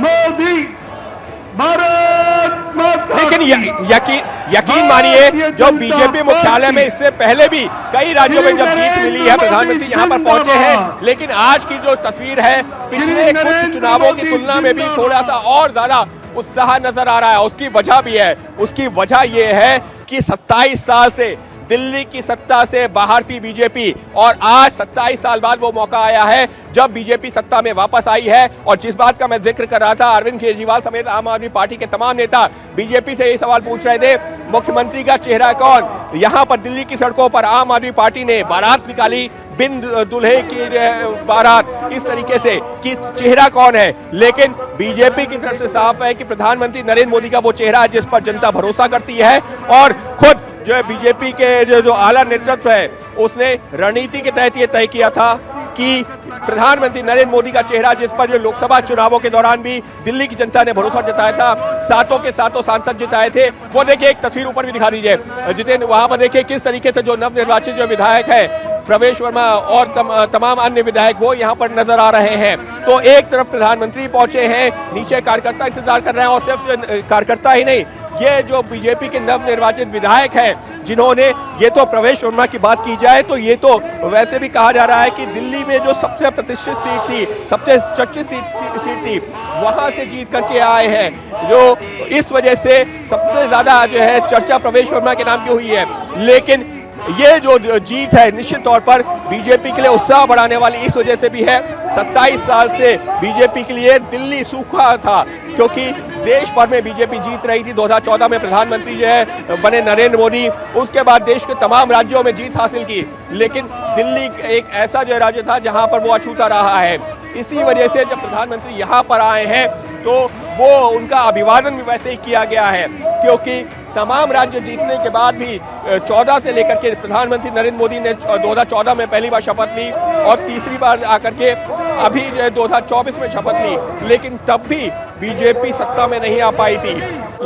मोदी भारत माता। लेकिन यकीन मानिए, जो बीजेपी मुख्यालय में इससे पहले भी कई राज्यों में जब जीत मिली है, प्रधानमंत्री यहाँ पर पहुंचे हैं, लेकिन आज की जो तस्वीर है पिछले कुछ चुनावों की तुलना में भी थोड़ा सा और ज्यादा उत्साह नजर आ रहा है। उसकी वजह भी है, उसकी वजह ये है कि 27 साल से दिल्ली की सत्ता से बाहर थी बीजेपी, और आज 27 साल बाद वो मौका आया है जब बीजेपी सत्ता में वापस आई है। और जिस बात का मैं जिक्र कर रहा था, अरविंद केजरीवाल समेत आम आदमी पार्टी के तमाम नेता बीजेपी से ये सवाल पूछ रहे थे, मुख्यमंत्री का चेहरा कौन? यहाँ पर दिल्ली की सड़कों पर आम आदमी पार्टी ने बारात निकाली, बिन दुल्हे की बारात, इस तरीके से कि चेहरा कौन है। लेकिन बीजेपी की तरफ से साफ है कि प्रधानमंत्री नरेंद्र मोदी का वो चेहरा है जिस पर जनता भरोसा करती है, और खुद जो है बीजेपी के जो आला नेतृत्व है उसने रणनीति के तहत ये तय किया था कि प्रधानमंत्री नरेंद्र मोदी का चेहरा, जिस पर जो लोकसभा चुनावों के दौरान भी दिल्ली की जनता ने भरोसा जताया था, सातों के सातों सांसद जिताए थे। वो देखिए, एक तस्वीर ऊपर भी दिखा दीजिए जितेंद्र, वहां पर देखिए किस तरीके से जो नवनिर्वाचित जो विधायक है प्रवेश वर्मा और तमाम अन्य विधायक वो यहाँ पर नजर आ रहे हैं। तो एक तरफ प्रधानमंत्री पहुंचे हैं, नीचे कार्यकर्ता इंतजार कर रहे हैं, और सिर्फ कार्यकर्ता ही नहीं, ये जो बीजेपी के नवनिर्वाचित विधायक हैं जिन्होंने, ये तो प्रवेश वर्मा की बात की जाए तो ये तो वैसे भी कहा जा रहा है कि दिल्ली में जो सबसे प्रतिष्ठित सीट थी, सबसे चर्चित सीट थी, वहां से जीत करके आए हैं, जो इस वजह से सबसे ज्यादा जो है चर्चा प्रवेश वर्मा के नाम की हुई है। लेकिन ये जो जीत है निश्चित तौर पर बीजेपी के लिए उत्साह बढ़ाने वाली इस वजह से भी है, 27 साल से बीजेपी के लिए दिल्ली सूखा था, क्योंकि देश भर में बीजेपी जीत रही थी। 2014 में प्रधानमंत्री जो है बने नरेंद्र मोदी, उसके बाद देश के तमाम राज्यों में जीत हासिल की, लेकिन दिल्ली एक ऐसा जो राज्य था जहां पर वो अछूता रहा है। इसी वजह से जब प्रधानमंत्री यहाँ पर आए हैं तो वो उनका अभिवादन भी वैसे ही किया गया है, क्योंकि तमाम राज्य जीतने के बाद भी 14 से लेकर के प्रधानमंत्री नरेंद्र मोदी ने 2014 में पहली बार शपथ ली और तीसरी बार आकर के अभी 2024 में शपथ ली, लेकिन तब भी बीजेपी सत्ता में नहीं आ पाई थी।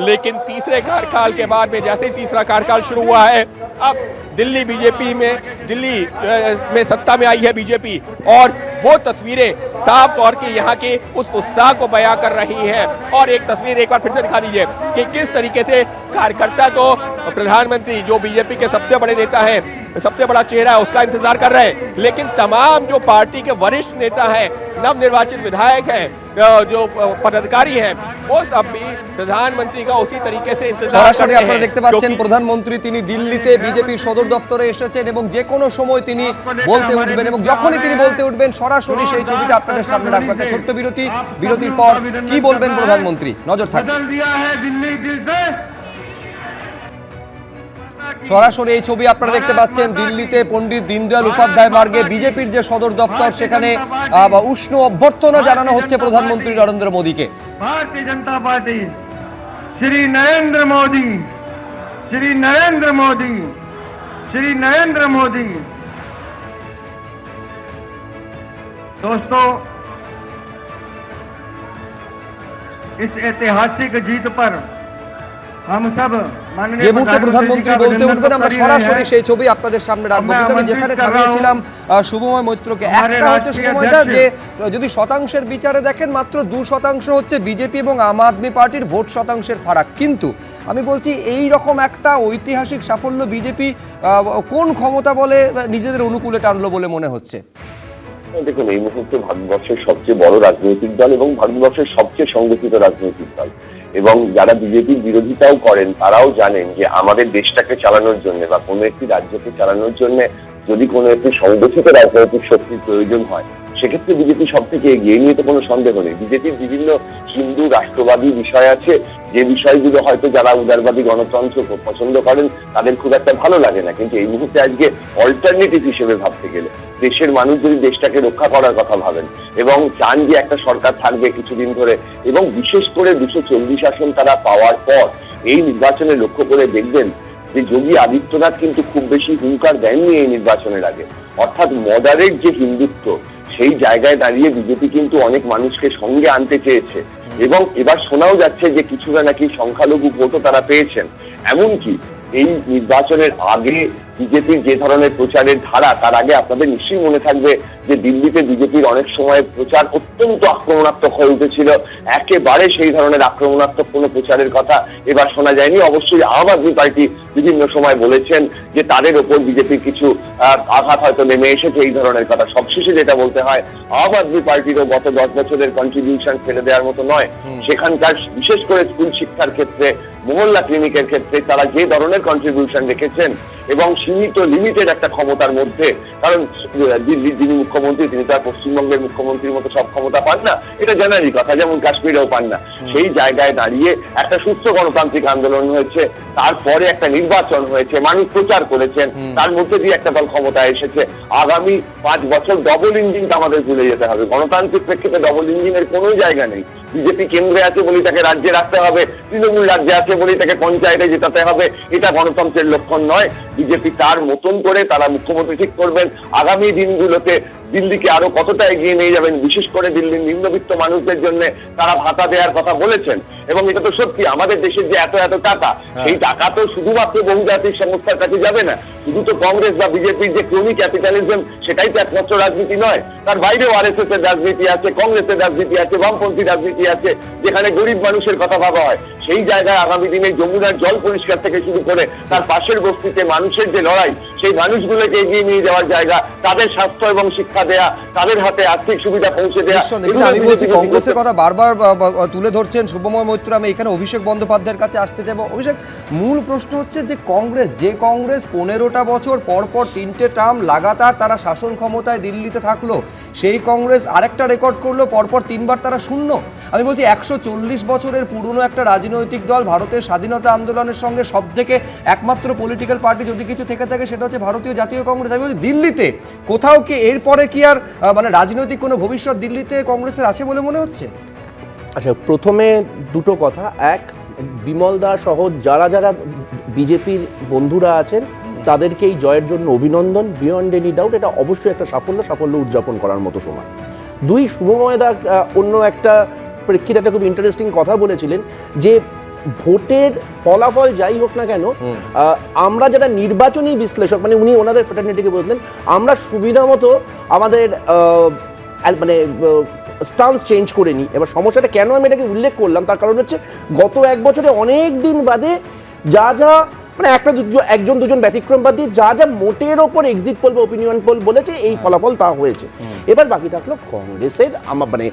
लेकिन तीसरे कार्यकाल के बाद में जैसे ही तीसरा कार्यकाल शुरू हुआ है, अब दिल्ली बीजेपी में सत्ता में आई है बीजेपी, और वो तस्वीरें साफ तौर की यहाँ के उस उत्साह को बयां कर रही है। और एक तस्वीर एक बार फिर से दिखा दीजिए कि किस तरीके से कार्यकर्ता तो प्रधानमंत्री जो बीजेपी के सबसे बड़े नेता हैं, सबसे बड़ा चेहरा है, उसका इंतजार कर रहे हैं, लेकिन तमाम जो पार्टी के वरिष्ठ नेता हैं, नवनिर्वाचित विधायक हैं, जो पदाधिकारी हैं, वो सब भी प्रধানमন্ত্রী का उसी तरीके से इंतजार সরাসরি करते আপনারা हैं। দেখতে পাচ্ছেন क्योंकि প্রধানমন্ত্রী তিনি দিল্লিতে বিজেপির সদর দপ্তরে এসেছেন এবং যে কোনো সময় তিনি বলতে উঠবেন এবং যখনই তিনি বলতে উঠবেন সরাসরি সেই ছবিটা আপনাদের সামনে রাখবো। একটা ছোট্ট বিরতি, বিরতির পর কি বলবেন প্রধানমন্ত্রী, নজর থাকবে। बदल दिया है दिल्ली दिल से। সরাসরি এই ছবি আপনারা দেখতে পাচ্ছেন দিল্লিতে পণ্ডিত দীনদয়াল উপাধ্যায় মার্গে বিজেপির যে সদর দপ্তর, সেখানে উষ্ণ অভ্যর্থনা জানানো হচ্ছে প্রধানমন্ত্রী নরেন্দ্র মোদীকে। भारतीय जनता पार्टी श्री नरेंद्र मोदी, श्री नरेंद्र मोदी, श्री नरेंद्र मोदी। दोस्तों, इस ऐतिहासिक जीत पर हम सब माननीय যে মুহূর্তে প্রধানমন্ত্রী বলতে উঠবেন আমরা সরাসরি সেই ছবি আপনাদের সামনে রাখবো। কিন্তু আমি যেখানে থামিয়েছিলাম শুভময় মৈত্রকে, একটা হচ্ছে শুভময়দা যে যদি শতাংশের বিচারে দেখেন মাত্র 2% হচ্ছে বিজেপি এবং আম আদমি পার্টির ভোট শতাংশের ফারাক, কিন্তু আমি বলছি এই রকম একটা ঐতিহাসিক সাফল্য বিজেপি কোন ক্ষমতা বলে নিজেদের অনুকূলে টানলো বলে মনে হচ্ছে? দেখুন, এই মুহূর্তে ভারতবর্ষের সবচেয়ে বড় রাজনৈতিক দল এবং ভারতবর্ষের সবচেয়ে সংগঠিত রাজনৈতিক দল, এবং যারা বিজেপির বিরোধিতাও করেন তারাও জানেন যে আমাদের দেশটাকে চালানোর জন্য বা কোনো একটি রাজ্যকে চালানোর জন্য যদি কোনো একটি সংগঠিত রাজনৈতিক শক্তির প্রয়োজন হয়, সেক্ষেত্রে বিজেপি সব থেকে এগিয়ে, নিয়ে তো কোনো সন্দেহ নেই। বিজেপির বিভিন্ন হিন্দু রাষ্ট্রবাদী বিষয় আছে, যে বিষয়গুলো হয়তো যারা উদারবাদী গণতন্ত্র পছন্দ করেন তাদের খুব একটা ভালো লাগে না, কিন্তু এই মুহূর্তে আজকে অল্টারনেটিভ হিসেবে ভাবতে গেলে দেশের মানুষ যদি দেশটাকে রক্ষা করার কথা ভাবেন এবং চান যে একটা সরকার থাকবে কিছুদিন ধরে, এবং বিশেষ করে 240 আসন তারা পাওয়ার পর এই নির্বাচনে লক্ষ্য করে দেখবেন যে যোগী আদিত্যনাথ কিন্তু খুব বেশি হুঙ্কার দেননি এই নির্বাচনের আগে, অর্থাৎ মডারেট যে হিন্দুত্ব, সেই জায়গায় দাঁড়িয়ে বিজেপি কিন্তু অনেক মানুষকে সঙ্গে আনতে চেয়েছে, এবং এবার শোনাও যাচ্ছে যে কিছুটা নাকি সংখ্যালঘু ভোটও তারা পেয়েছেন। এমনকি এই নির্বাচনের আগে বিজেপির যে ধরনের প্রচারের ধারা, তার আগে আপনাদের নিশ্চয়ই মনে থাকবে যে দিল্লিতে বিজেপির অনেক সময় প্রচার অত্যন্ত আক্রমণাত্মক হয়ে উঠেছিল, একেবারে সেই ধরনের আক্রমণাত্মক কোনো প্রচারের কথা এবার শোনা যায়নি। অবশ্যই আম আদমি পার্টি বিভিন্ন সময় বলেছেন যে তাদের ওপর বিজেপির কিছু আঘাত হয়তো নেমে এসেছে, এই ধরনের কথা। সবশেষে যেটা বলতে হয়, আম আদমি পার্টিরও গত 10 বছরের কন্ট্রিবিউশন ফেলে দেওয়ার মতো নয়। সেখানকার বিশেষ করে স্কুল শিক্ষার ক্ষেত্রে, মহল্লা ক্লিনিকের ক্ষেত্রে তারা যে ধরনের কন্ট্রিবিউশন রেখেছেন, এবং সীমিত লিমিটেড একটা ক্ষমতার মধ্যে, কারণ দিল্লির যিনি মুখ্যমন্ত্রী তিনি তার পশ্চিমবঙ্গের মুখ্যমন্ত্রীর মতো সব ক্ষমতা পান না, এটা জানারই কথা, যেমন কাশ্মীরেও পান না। সেই জায়গায় দাঁড়িয়ে একটা সুস্থ গণতান্ত্রিক আন্দোলন হয়েছে, তারপরে একটা নির্বাচন হয়েছে, মানুষ প্রচার করেছেন, তার মধ্যে দিয়ে একটা দল ক্ষমতায় এসেছে। আগামী 5 বছর ডবল ইঞ্জিনটা আমাদের ভুলে যেতে হবে। গণতান্ত্রিক প্রেক্ষিতে ডবল ইঞ্জিনের কোনো জায়গা নেই। বিজেপি কেন্দ্রে আছে বলেই তাকে রাজ্যে রাখতে হবে, তৃণমূল রাজ্যে আছে বলেই তাকে পঞ্চায়েতে জেতাতে হবে, এটা গণতন্ত্রের লক্ষণ নয়। বিজেপি তার মতন করে তারা মুখ্যমন্ত্রী ঠিক করবেন। আগামী দিনগুলোতে দিল্লিকে আরো কতটা এগিয়ে নিয়ে যাবেন, বিশেষ করে দিল্লির নিম্নবিত্ত মানুষদের জন্য তারা ভাতা দেওয়ার কথা বলেছেন। এবং এটা তো সত্যি, আমাদের দেশের যে এত এত টাকা, সেই টাকা তো শুধুমাত্র বহুজাতিক সংস্থার কাছে যাবে না। শুধু তো কংগ্রেস বা বিজেপির যে ক্রমি ক্যাপিটালিজম, সেটাই তো একমাত্র রাজনীতি নয়। তার বাইরেও আরএসএস এর রাজনীতি আছে, কংগ্রেসের রাজনীতি আছে, বামপন্থী রাজনীতি আছে, যেখানে গরিব মানুষের কথা ভাবা হয়। সেই জায়গায় আগামী দিনে যমুনার জল পরিষ্কার থেকে শুরু করে তার পাশের বস্তিতে মানুষের যে লড়াই, সেই মানুষগুলোকে এগিয়ে নিয়ে যাওয়ার জায়গা, তাদের স্বাস্থ্য এবং শিক্ষা দেয়া, তাদের হাতে আর্থিক সুবিধা পৌঁছে দেয়া। আমি বলছি কংগ্রেসের কথা বারবার তুলে ধরছেন শুভময় মৈত্র, আমি এখানে অভিষেক বন্দ্যোপাধ্যায়ের কাছে আসতে যাব। অভিষেক, মূল প্রশ্ন হচ্ছে যে কংগ্রেস 15টা বছর পরপর 3টে টার্ম লাগাতার তারা শাসন ক্ষমতায় দিল্লিতে থাকলো, সেই কংগ্রেস আরেকটা রেকর্ড করলো, পরপর 3বার তারা শূন্য। আমি বলছি 140 বছরের পুরনো একটা রাজনৈতিক দল, ভারতের স্বাধীনতা আন্দোলনের সঙ্গে সব থেকে একমাত্র পলিটিক্যাল পার্টি যদি কিছু থেকে থাকে সেটা হচ্ছে ভারতীয় জাতীয় কংগ্রেস। আমি বলছি দিল্লিতে কোথাও কি এরপরে কি আর মানে রাজনৈতিক কোনো ভবিষ্যৎ দিল্লিতে কংগ্রেসের আছে বলে মনে হচ্ছে? আচ্ছা, প্রথমে দুটো কথা। এক, বিমল দা সহ যারা যারা বিজেপির বন্ধুরা আছেন তাদেরকে এই জয়ের জন্য অভিনন্দন, বিয়ন্ড এনি ডাউট। এটা অবশ্যই একটা সাফল্য উদযাপন করার মতো সময়। দুই, শুভময় দা অন্য একটা প্রেক্ষিতে একটা খুব ইন্টারেস্টিং কথা বলেছিলেন যে ভোটের ফলাফল যাই হোক না কেন, আমরা যারা নির্বাচনী বিশ্লেষক, মানে উনি ওনাদের ফ্রেটার্নিটিকে বললেন, আমরা সুবিধা মতো আমাদের মানে স্টান্স চেঞ্জ করে নিই। এবার সমস্যাটা কেন আমি এটাকে উল্লেখ করলাম, তার কারণ হচ্ছে গত এক বছরে অনেক দিন বাদে যা যা মানে একজন দুজন ব্যতিক্রম বাদ দিয়ে যা যা মোটের ওপর এক্সিট পোল বা ওপিনিয়ন পোল বলেছে এই ফলাফল তা হয়েছে। এবার বাকি থাকলো কংগ্রেসের মানে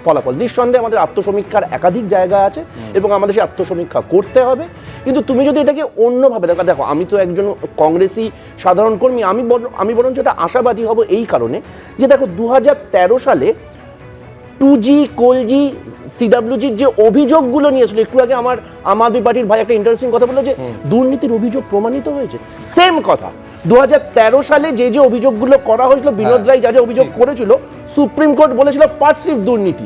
ফলাফল। নিঃসন্দেহে আমাদের আত্মসমীক্ষার একাধিক জায়গা আছে এবং আমাদের সেই আত্মসমীক্ষা করতে হবে। কিন্তু তুমি যদি এটাকে অন্যভাবে দেখো, আমি তো একজন কংগ্রেসি সাধারণ কর্মী, আমি বরঞ্চ এটা আশাবাদী হব এই কারণে যে দেখো 2013 সালে 2G কোলজি সিডাব্লিউজির যে অভিযোগগুলো নিয়েছিল, একটু আগে আমার আম আদমি পার্টির ভাই একটা ইন্টারেস্টিং কথা বললো যে দুর্নীতির অভিযোগ প্রমাণিত হয়েছে। সেম কথা 2013 সালে যে যে অভিযোগগুলো করা হয়েছিল, বিনোদ রায় যা যা অভিযোগ করেছিল, সুপ্রিম কোর্ট বলেছিল পার্সিভ দুর্নীতি।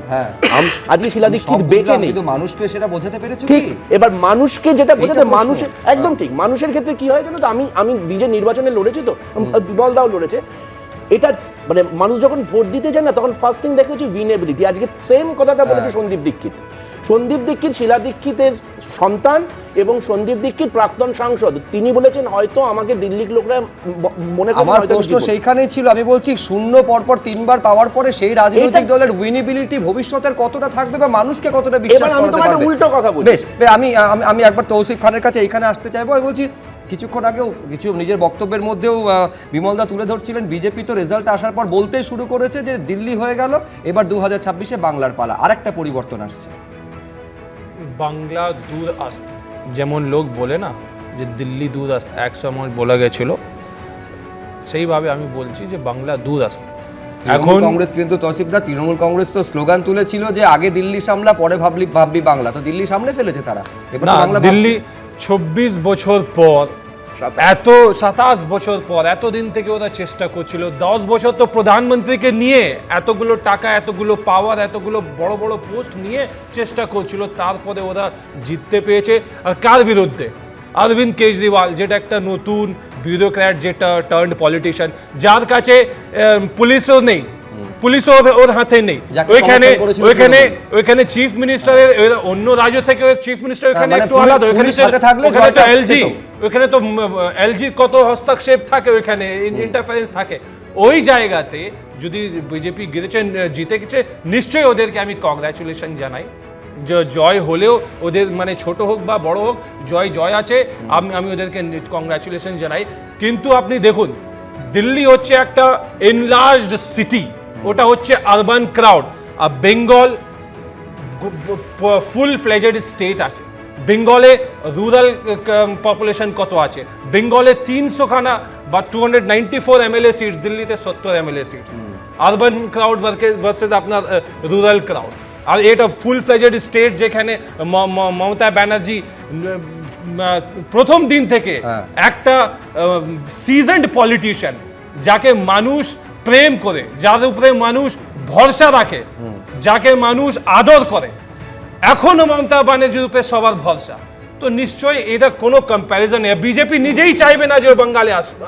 আজকে শিলা দীক্ষিত বেঁচে নেই, কিন্তু মানুষকে সেটা বোঝাতে পেরেছো ঠিক। এবার মানুষকে যেটা বোঝাতে, মানুষের একদম ঠিক, মানুষের ক্ষেত্রে কি হয় জানো তো, আমি নিজে নির্বাচনে লড়েছি তো, বিমল দাও লড়েছে, এটা মানে মানুষ যখন ভোট দিতে যায় না তখন ফার্স্ট থিং দেখে হচ্ছে উইনেবিলিটি। আজকে সেম কথাটা বলেছে সন্দীপ দীক্ষিত শিলা দীক্ষিতের সন্তান এবং সন্দীপ দীক্ষিত প্রাক্তন সাংসদ, তিনি বলেছেন হয়তো আমাকে দিল্লির লোকরা মনে করে। আমার প্রশ্ন সেইখানেই ছিল, আমি বলছি শূন্য পরপর 3 বার পাওয়ার পরে সেই রাজনৈতিক দলের উইনেবিলিটি ভবিষ্যতের কতটা থাকবে বা মানুষকে কতটা বিশ্বাস করাতে পারবে। উল্টো কথা বলি, বেশ, আমি একবার তৌসিফ খানের কাছে এইখানে আসতে চাইবো। আমি বলছি কিছুক্ষণ আগেও কিছু নিজের বক্তব্যের মধ্যেও বিমলদা তুলে ধরছিলেন, বিজেপি তো রেজাল্ট আসার পর বলতেই শুরু করেছে যে দিল্লি হয়ে গেল, এবার 2026-এ বাংলার পালা। আরেকটা পরিবর্তন আসছে, বাংলা দূর আস্ত, যেমন লোক বলে না যে দিল্লি দূর আস্ত এক সময় বলা গেছিল, সেইভাবে আমি বলছি যে বাংলা দূর আস্ত। এখন কংগ্রেস কিন্তু তৌসিফদা, তৃণমূল কংগ্রেস তো স্লোগান তুলেছিল যে আগে দিল্লি সামলা পরে ভাববি বাংলা, তো দিল্লি সামলে ফেলেছে তারা, এবার বাংলা দিল্লি 24 বছর পর, 27 বছর পর, এতদিন থেকে ওরা চেষ্টা করছিল, 10 বছর তো প্রধানমন্ত্রীকে নিয়ে এতগুলো টাকা, এতগুলো পাওয়ার, এতগুলো বড় বড় পোস্ট নিয়ে চেষ্টা করছিল, তারপরে ওরা জিততে পেয়েছে। আর কার বিরুদ্ধে? অরবিন্দ কেজরিওয়াল, যেটা একটা নতুন বিউরোক্র্যাট, যেটা টার্নড পলিটিশিয়ান, যার কাছে পুলিশও নেই, পুলিশও ওর হাতে নেই। ওইখানে চিফ মিনিস্টারের অন্য রাজ্য থেকে চিফ মিনিস্টার ওখানে একটু আলাদা, ওইখানে তো এলজি কত হস্তক্ষেপ থাকে, ওইখানে ইন্টারফারেন্স থাকে। ওই জায়গাতে যদি বিজেপি জিতে গেছে, নিশ্চয়ই ওদেরকে আমি কংগ্রাচুলেশন জানাই। জয় হলেও ওদের মানে ছোট হোক বা বড় হোক, জয় আছে, আমি ওদেরকে কংগ্রাচুলেশন জানাই। কিন্তু আপনি দেখুন, দিল্লি হচ্ছে একটা এনলার্জড সিটি, ওটা হচ্ছে আরবান ক্রাউড, আর বেঙ্গল ফুল ফ্লেজেড স্টেট আছে। বেঙ্গলে রুরাল পপুলেশন কত আছে? বেঙ্গলে 300খানা বা 294 MLA সিটস, দিল্লিতে 70 MLA seats. Urban crowd versus আপনার রুরাল ক্রাউড। আর এটা ফুল ফ্লেজেড স্টেট, যেখানে মমতা ব্যানার্জি প্রথম দিন থেকে একটা সিজনড পলিটিশিয়ান, যাকে মানুষ প্রেম করে, যার উপরে মানুষ ভরসা রাখে, যাকে মানুষ আদর করে, এখনো মমতা ব্যানার্জির উপরে সবার ভরসা। তো নিশ্চয়ই এটা কোনো কম্প্যারিজন নেই। বিজেপি নিজেই চাইবে না যে বাঙালি আসবে।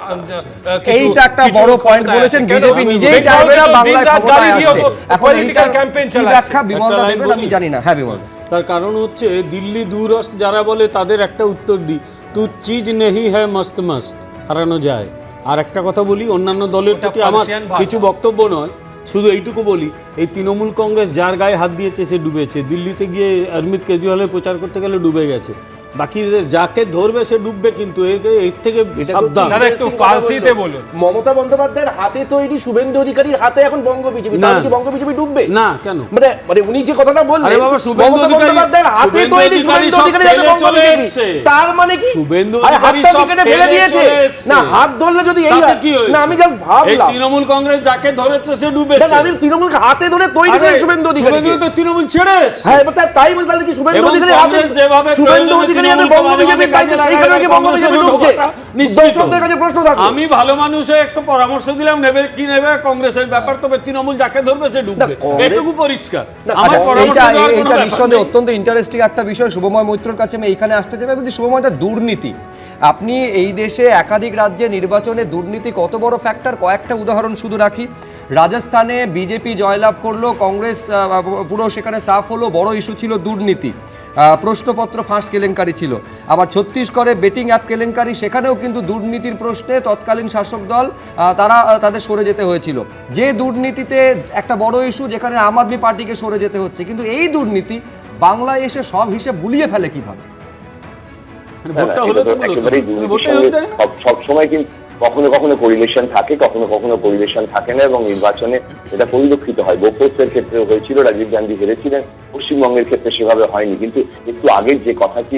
এইটা একটা বড় পয়েন্ট বলেছেন, বিজেপি নিজেই চাইবে না বাংলায় ক্ষমতায় আসতে। এখন পলিটিক্যাল ক্যাম্পেইন চালাচ্ছে, ব্যাখ্যা বিমলদা দেবেন, আমি জানি না। হ্যাঁ বিমল, তার কারণ হচ্ছে দিল্লি দূর যারা বলে তাদের একটা উত্তর দিই, তু চিজ নেহি হ্যায় মস্ত মস্ত, হারানো যায়। আর একটা কথা বলি, অন্যান্য দলের প্রতি আমার কিছু বক্তব্য নয়, শুধু এইটুকু বলি, এই তৃণমূল কংগ্রেস যার গায়ে হাত দিয়েছে সে ডুবেছে। দিল্লিতে গিয়ে অরবিন্দ কেজরিওয়ালের প্রচার করতে গেলে ডুবে গেছে। বাকি যাকে ধরবে সে ডুববে, কিন্তু এর থেকে সাবধান। একটু ফার্সিতে বলুন। মমতা বন্দ্যোপাধ্যায়ের হাতে তৈরি, শুভেন্দু অধিকারীর হাতে এখন বঙ্গ বিজেপি, তাহলে কি বঙ্গ বিজেপি ডুববে? না, কেন? মানে উনি যে কথাটা বললেন, শুভেন্দু বন্দ্যোপাধ্যায়ের হাতে তৈরি, শুভেন্দু অধিকারী হাতে বঙ্গ বিজেপি, তার মানে কি শুভেন্দু হাতটা কেটে ফেলে দিয়েছে? না, হাত ধরলে যদি এই না, আমি জাস্ট ভাবলাম তৃণমূল কংগ্রেস যাকে ধরেছে সে ডুবে। আমি তৃণমূলকে হাতে ধরে তৈরি করে শুভেন্দু অধিকারী, শুভেন্দু তো তৃণমূল ছেড়ে এসেছে। হ্যাঁ, তাই বলতে তাহলে কি শুভেন্দু অধিকারী হাতে, শুভেন্দু অধিকারী হাতে বঙ্গ বিজেপি, আমি ভালো মানুষে একটু পরামর্শ দিলাম, নেবে কি নেবে কংগ্রেসের ব্যাপার, তবে তৃণমূল যাকে ধরবে সে ডুববে, এটুকু পরিষ্কার। আমার পরামর্শ এইটা নিঃসন্দেহে অত্যন্ত ইন্টারেস্টিং একটা বিষয়। শুভময় মৈত্রর কাছে আমি এইখানে আসতে চাই, বলছি শুভময়দা, দুর্নীতি, আপনি এই দেশে একাধিক রাজ্যে নির্বাচনে দুর্নীতি কত বড় ফ্যাক্টর, কয়েকটা উদাহরণ শুধু রাখি। রাজস্থানে বিজেপি জয়লাভ করলো, কংগ্রেস পুরো সেখানে সাফ হলো, বড় ইস্যু ছিল দুর্নীতি, প্রশ্নপত্র ফাঁস কেলেঙ্কারি ছিল। আবার ছত্তিশগড়ে বেটিং অ্যাপ কেলেঙ্কারি, সেখানেও কিন্তু দুর্নীতির প্রশ্নে তৎকালীন শাসক দল তাদের সরে যেতে হয়েছিল। যে দুর্নীতিতে একটা বড় ইস্যু, যেখানে আম আদমি পার্টিকে সরে যেতে হচ্ছে, কিন্তু এই দুর্নীতি বাংলায় এসে সব হিসেব গুলিয়ে ফেলে কিভাবে? সবসময় কিন্তু কখনো কখনো কোরিলেশন থাকে, কখনো কখনো কোরিলেশন থাকে না, এবং নির্বাচনে এটা পরিলক্ষিত হয়। বোফোর্সের ক্ষেত্রে হয়েছিল, রাজীব গান্ধী হেরেছিলেন, পশ্চিমবঙ্গের ক্ষেত্রে সেভাবে হয়নি। কিন্তু একটু আগের যে কথাটি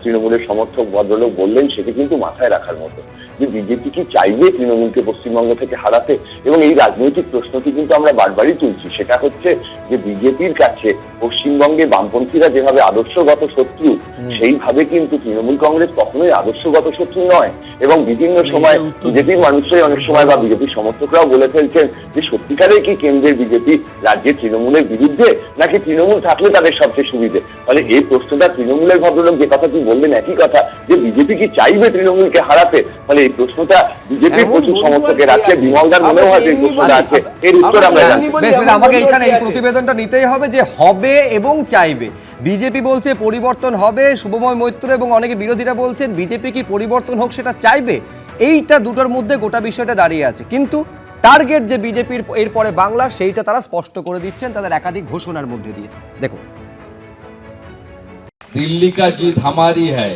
তৃণমূলের সমর্থক ভদ্রলোক বললেন, সেটি কিন্তু মাথায় রাখার মতো, যে বিজেপি কি চাইবে তৃণমূলকে পশ্চিমবঙ্গ থেকে হারাতে? এবং এই রাজনৈতিক প্রশ্নটি কিন্তু আমরা বারবারই তুলছি। সেটা হচ্ছে যে বিজেপির কাছে পশ্চিমবঙ্গে বামপন্থীরা যেভাবে আদর্শগত শত্রু, সেইভাবে কিন্তু তৃণমূল কংগ্রেস কখনোই আদর্শগত শত্রু নয়। এবং বিভিন্ন সময় বিজেপির মানুষরাই অনেক সময় বা বিজেপির সমর্থকরাও বলে ফেলছেন যে সত্যিকারের কি কেন্দ্রের বিজেপি রাজ্যের তৃণমূলের বিরুদ্ধে, নাকি তৃণমূল থাকলে তাদের সবচেয়ে সুবিধে? ফলে এই প্রশ্নটা তৃণমূলের ভদ্রলোক যে কথাটি বললেন, একই কথা, যে বিজেপি কি চাইবে তৃণমূলকে হারাতে? ফলে এই প্রশ্নটা বিজেপির প্রচুর সমর্থকের আছে, বিমলদার মনেও হয়তো এই প্রশ্নটা আছে। এর উত্তর আমরা জানি। আমাকে এখানে এই প্রতিবেদনটা নিতেই হবে যে হবে এবং চাইবে। বিজেপি বলছে পরিবর্তন হবে, শুভময় মৈত্র এবং অনেকে বিরোধীরা বলছেন বিজেপি কি পরিবর্তন হোক সেটা চাইবে। এইটা দুটোর মধ্যে গোটা বিষয়টা দাঁড়িয়ে আছে। কিন্তু টার্গেট যে বিজেপির এরপরে বাংলা, সেইটা তারা স্পষ্ট করে দিচ্ছেন তাদের একাধিক ঘোষণার মধ্যে দিয়ে। দেখুন, दिल्ली का जीत हमारी है,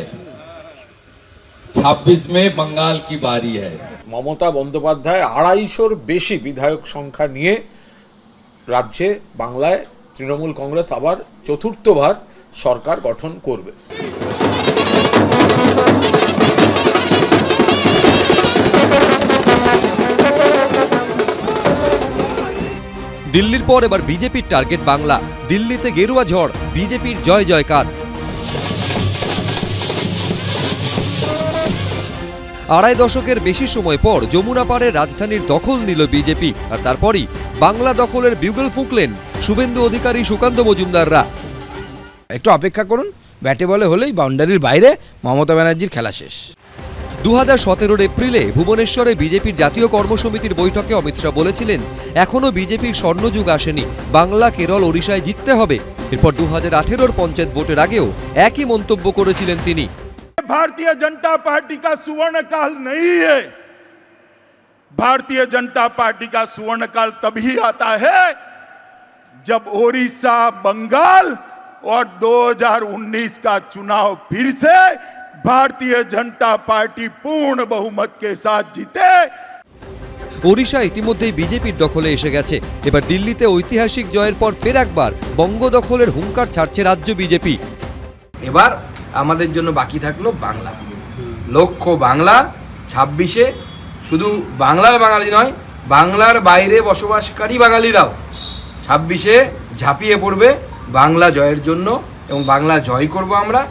26 में बंगाल की बारी है। মমতা বন্দ্যোপাধ্যায় 250-র বেশি বিধায়ক সংখ্যা নিয়ে রাজ্যে বাংলায় তৃণমূল কংগ্রেস আবার চতুর্থবার সরকার গঠন করবে। দিল্লির পর এবার বিজেপির টার্গেট বাংলা। দিল্লিতে গেরুয়া ঝড়, বিজেপির জয় জয়কার। আড়াই দশকের বেশি সময় পর যমুনা পাড়ে রাজধানীর দখল নিল বিজেপি, আর তারপরই বাংলা দখলের বিউগল ফুঁকলেন শুভেন্দু অধিকারী, সুকান্ত মজুমদাররা। একটু অপেক্ষা করুন, ব্যাটে বলে হলেই বাউন্ডারির বাইরে মমতা ব্যানার্জির খেলা শেষ। 2017 এপ্রিলে ভুবনেশ্বরে বিজেপির জাতীয় কর্মসমিতির বৈঠকে অমিত শাহ বলেছিলেন এখনো বিজেপির স্বর্ণযুগ আসেনি, বাংলা, কেরল, ওড়িশায় জিততে হবে। এরপর 2018 পঞ্চায়েত ভোটের আগেও একই মন্তব্য করেছিলেন তিনি। भारतीय जनता पार्टी का सुवर्ण काल नहीं है। भारतीय जनता पार्टी का सुवर्ण काल तभी आता है जब ओडिशा, बंगाल और 2019 का चुनाव फिर से भारतीय जनता पार्टी पूर्ण बहुमत के साथ जीते। ওড়িশা ইতিমধ্যেই বিজেপির দখলে এসে গেছে। এবার দিল্লিতে ঐতিহাসিক জয়ের পর ফের একবার বঙ্গ দখলের হুঙ্কার ছাড়ছে রাজ্য বিজেপি। এবার আমাদের জন্য বাকি থাকলো বাংলা। লক্ষ্য বাংলা। 26-এ শুধু বাংলার বাঙালি নয়, বাংলার বাইরে বসবাসকারী বাঙালিরাও 26-এ ঝাঁপিয়ে পড়বে বাংলা জয়ের জন্য, এবং বাংলা জয় করব আমরা।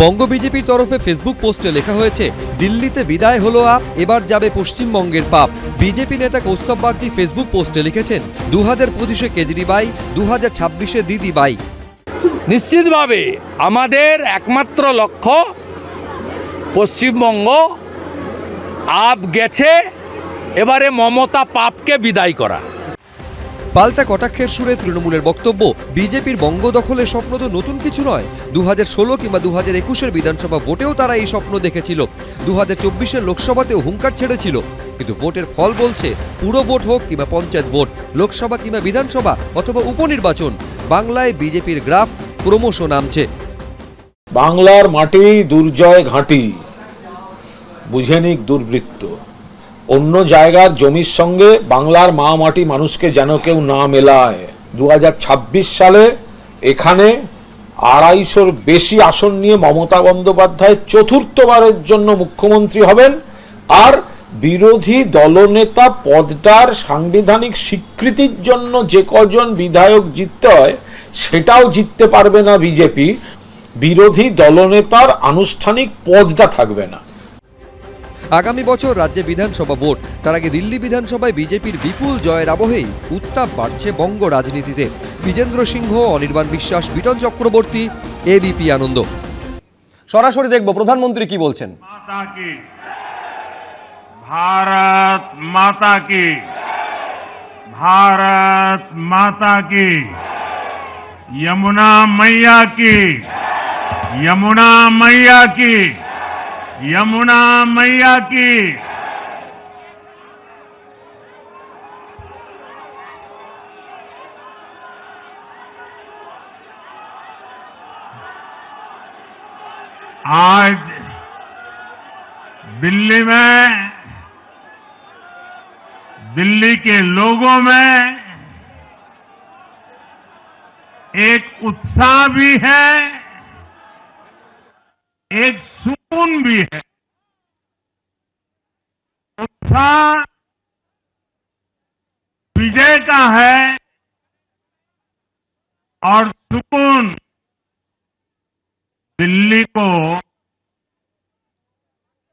বঙ্গ বিজেপির তরফে ফেসবুক পোস্টে লেখা হয়েছে, দিল্লিতে বিদায় হলো আপ, এবার যাবে পশ্চিমবঙ্গের পাপ। বিজেপি নেতা কৌস্তব বাগচি ফেসবুক পোস্টে লিখেছেন, 2025-এ কেজরিবাই, 2026-এ দিদিবাই। নিশ্চিতভাবে আমাদের একমাত্র লক্ষ্য পশ্চিমবঙ্গ আপ গেছে, এবারে মমতা পাপকে বিদায় করা। পাল্টা কটাক্ষের সুরে তৃণমূলের বক্তব্য, বিজেপির বঙ্গ দখলের স্বপ্ন তো নতুন কিছু নয়। 2016 কিংবা 2021-এর বিধানসভা ভোটেও তারা এই স্বপ্ন দেখেছিল, 2024-এর লোকসভাতেও হুঙ্কার ছেড়েছিল। কিন্তু ভোটের ফল বলছে, পুরো ভোট হোক কিংবা পঞ্চায়েত ভোট, লোকসভা কিংবা বিধানসভা অথবা উপনির্বাচন, বাংলায় বিজেপির গ্রাফ ক্রমশ নামছে। বাংলার মাটি দুর্জয় ঘাঁটি, বুঝেনিক দুর্বৃত্ত। অন্য জায়গার জমির সঙ্গে বাংলার মা মাটি মানুষকে যেন কেউ না মেলায়। 2026 সালে এখানে 250-র বেশি আসন নিয়ে মমতা বন্দ্যোপাধ্যায় চতুর্থবারের জন্য মুখ্যমন্ত্রী হবেন, আর বিরোধী দলনেতা পদটার সাংবিধানিক স্বীকৃতির জন্য যে কজন বিধায়ক জিততে হয় সেটাও জিততে পারবে না বিজেপি। বিরোধী দলনেতার আনুষ্ঠানিক পদটা থাকবে না। আগামী বছর রাজ্যে বিধানসভা ভোট, তার আগে দিল্লি বিধানসভায় বিজেপির বিপুল জয়ের আবহেই উত্তাপ বাড়ছে বঙ্গ রাজনীতিতে। বিজেন্দ্র সিংহ, অনির্বাণ বিশ্বাস, বিটন চক্রবর্তী, এবিপি আনন্দ। সরাসরি দেখব প্রধানমন্ত্রী কি বলছেন। भारत माता की भारत माता की, यमुना मैया की, यमुना मैया की, यमुना मैया की। आज दिल्ली में, दिल्ली के लोगों में एक उत्साह भी है, एक सुकून भी है। उत्साह विजय का है और सुकून दिल्ली को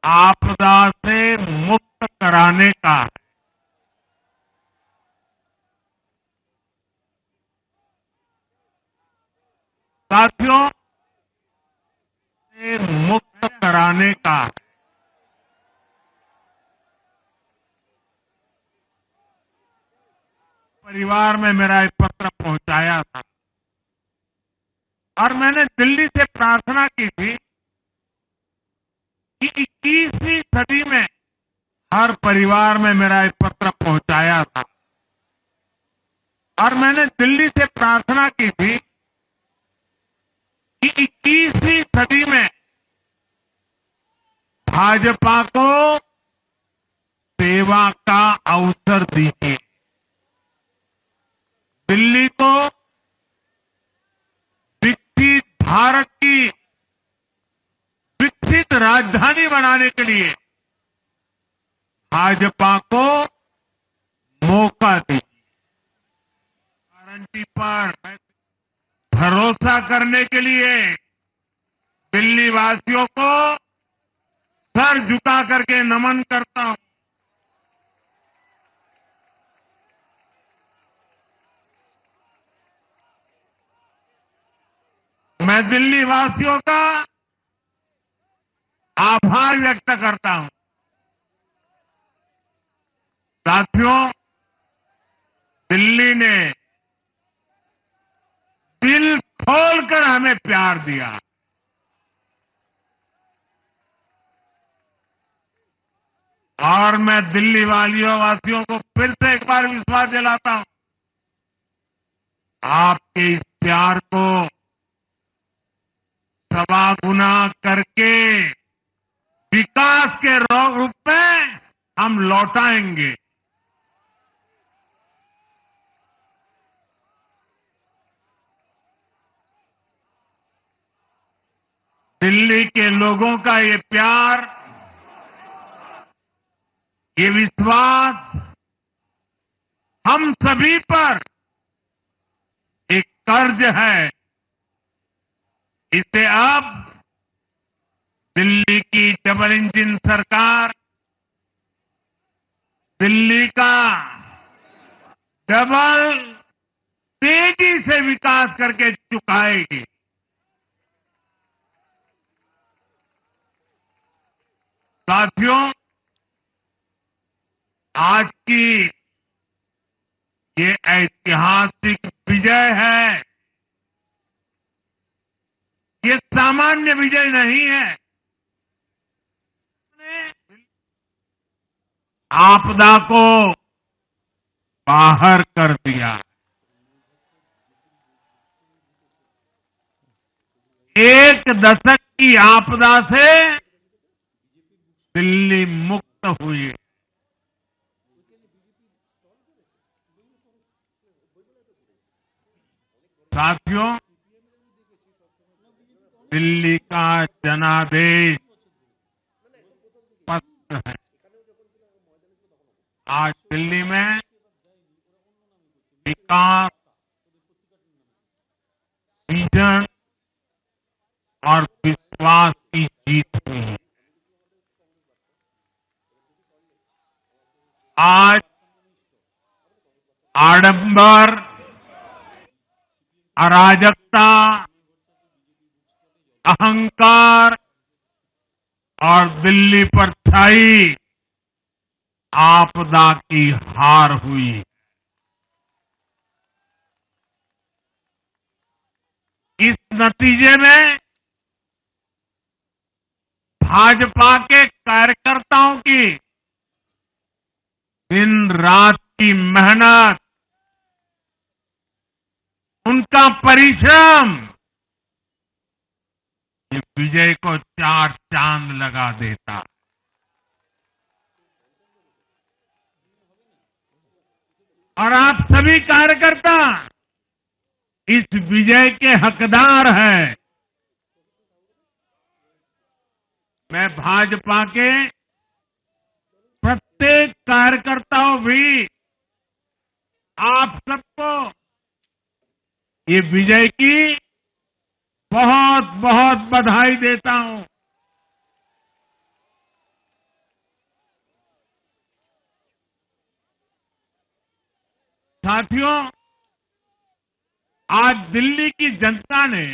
आपदा से मुक्त कराने का है। साथियों, मुक्त कराने का है। परिवार में मेरा एक पत्र पहुंचाया था और मैंने दिल्ली से प्रार्थना की थी कि 21वीं सदी में हर परिवार में मेरा एक पत्र पहुंचाया था और मैंने दिल्ली से प्रार्थना की थी कि 21वीं सदी में भाजपा को सेवा का अवसर दीजिए, दिल्ली को विकसित भारत की विकसित राजधानी बनाने के लिए भाजपा को मौका दीजिए। गारंटी पर भरोसा करने के लिए दिल्ली वासियों को सर झुका करके नमन करता हूं। मैं दिल्ली वासियों का आभार व्यक्त करता हूं। साथियों, दिल्ली ने दिल खोलकर हमें प्यार दिया। और मैं दिल्ली वासियों को फिर से एक बार विश्वास दिलाता हूं, आपके इस प्यार को सवा गुना करके विकास के रूप में हम लौटाएंगे। दिल्ली के लोगों का ये प्यार, ये विश्वास हम सभी पर एक कर्ज है। इसे अब दिल्ली की डबल इंजन सरकार, दिल्ली का डबल तेजी से विकास करके चुकाएगी। साथियों, आज की ये ऐतिहासिक विजय है, ये सामान्य विजय नहीं है। आपदा को बाहर कर दिया। एक दशक की आपदा से दिल्ली मुक्त हुई। साथियों, दिल्ली का जनादेश स्पष्ट है। आज दिल्ली में विकास, विजन और विश्वास की जीत हुई है। आज आडंबर, अराजकता, अहंकार और दिल्ली पर छाई आपदा की हार हुई। इस नतीजे में भाजपा के कार्यकर्ताओं की दिन रात की मेहनत, उनका परिश्रम ये विजय को 4 चांद लगा देता। और आप सभी कार्यकर्ता इस विजय के हकदार हैं। मैं भाजपा के प्रत्येक कार्यकर्ताओं भी आप सबको ये विजय की बहुत बहुत बधाई देता हूं। साथियों, आज दिल्ली की जनता ने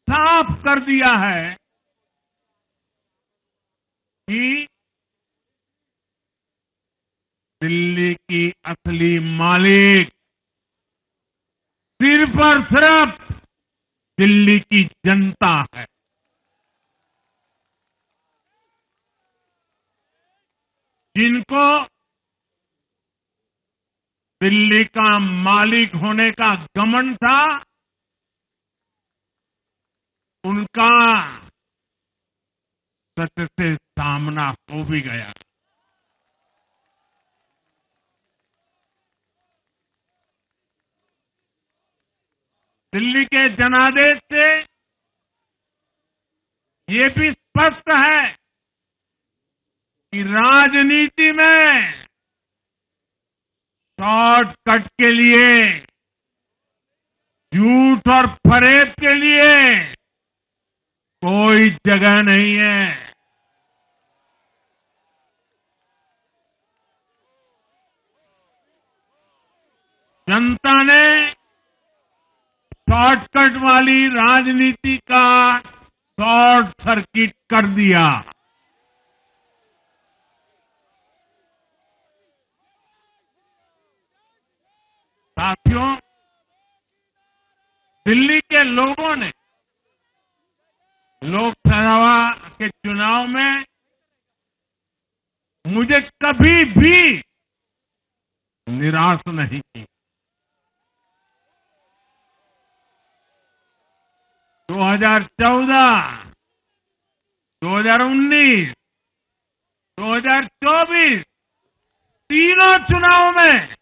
साफ कर दिया है कि दिल्ली की असली मालिक सिर्फ और सिर्फ दिल्ली की जनता है। जिनको दिल्ली का मालिक होने का घमंड था, उनका सच से सामना हो भी गया। दिल्ली के जनादेश से ये भी स्पष्ट है कि राजनीति में शॉर्टकट के लिए, झूठ और फरेब के लिए कोई जगह नहीं है। जनता ने शॉर्टकट वाली राजनीति का शॉर्ट सर्किट कर दिया। साथियों, दिल्ली के लोगों ने लोकसभा के चुनाव में मुझे कभी भी निराश नहीं की। 2014, 2019, 2024 तीनों चुनाव में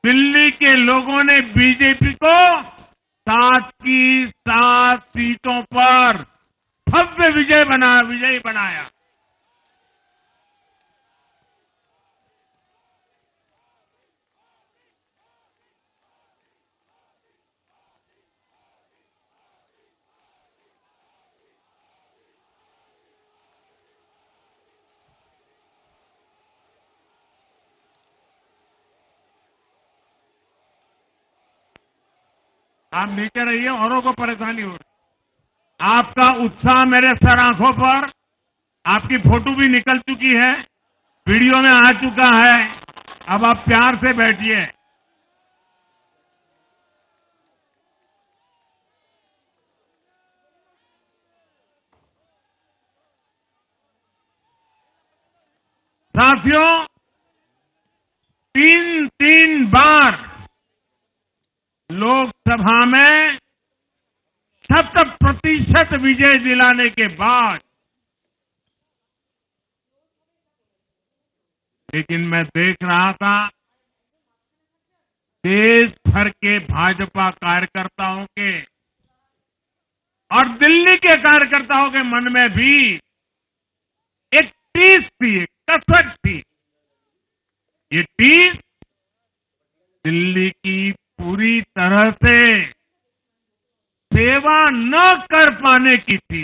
दिल्ली के लोगों ने बीजेपी को 7 की 7 सीटों पर भव्य विजयी बनाया। आप नीचे रहिए, औरों को परेशानी हो रही। आपका उत्साह मेरे सर आंखों पर, आपकी फोटो भी निकल चुकी है, वीडियो में आ चुका है। अब आप प्यार से बैठिए। साथियों, 3 बार लोकसभा में 100% विजय दिलाने के बाद, लेकिन मैं देख रहा था देश भर के भाजपा कार्यकर्ताओं के और दिल्ली के कार्यकर्ताओं के मन में भी एक टीस थी, एक कसक थी। ये टीस दिल्ली की पूरी तरह से सेवा न कर पाने की थी।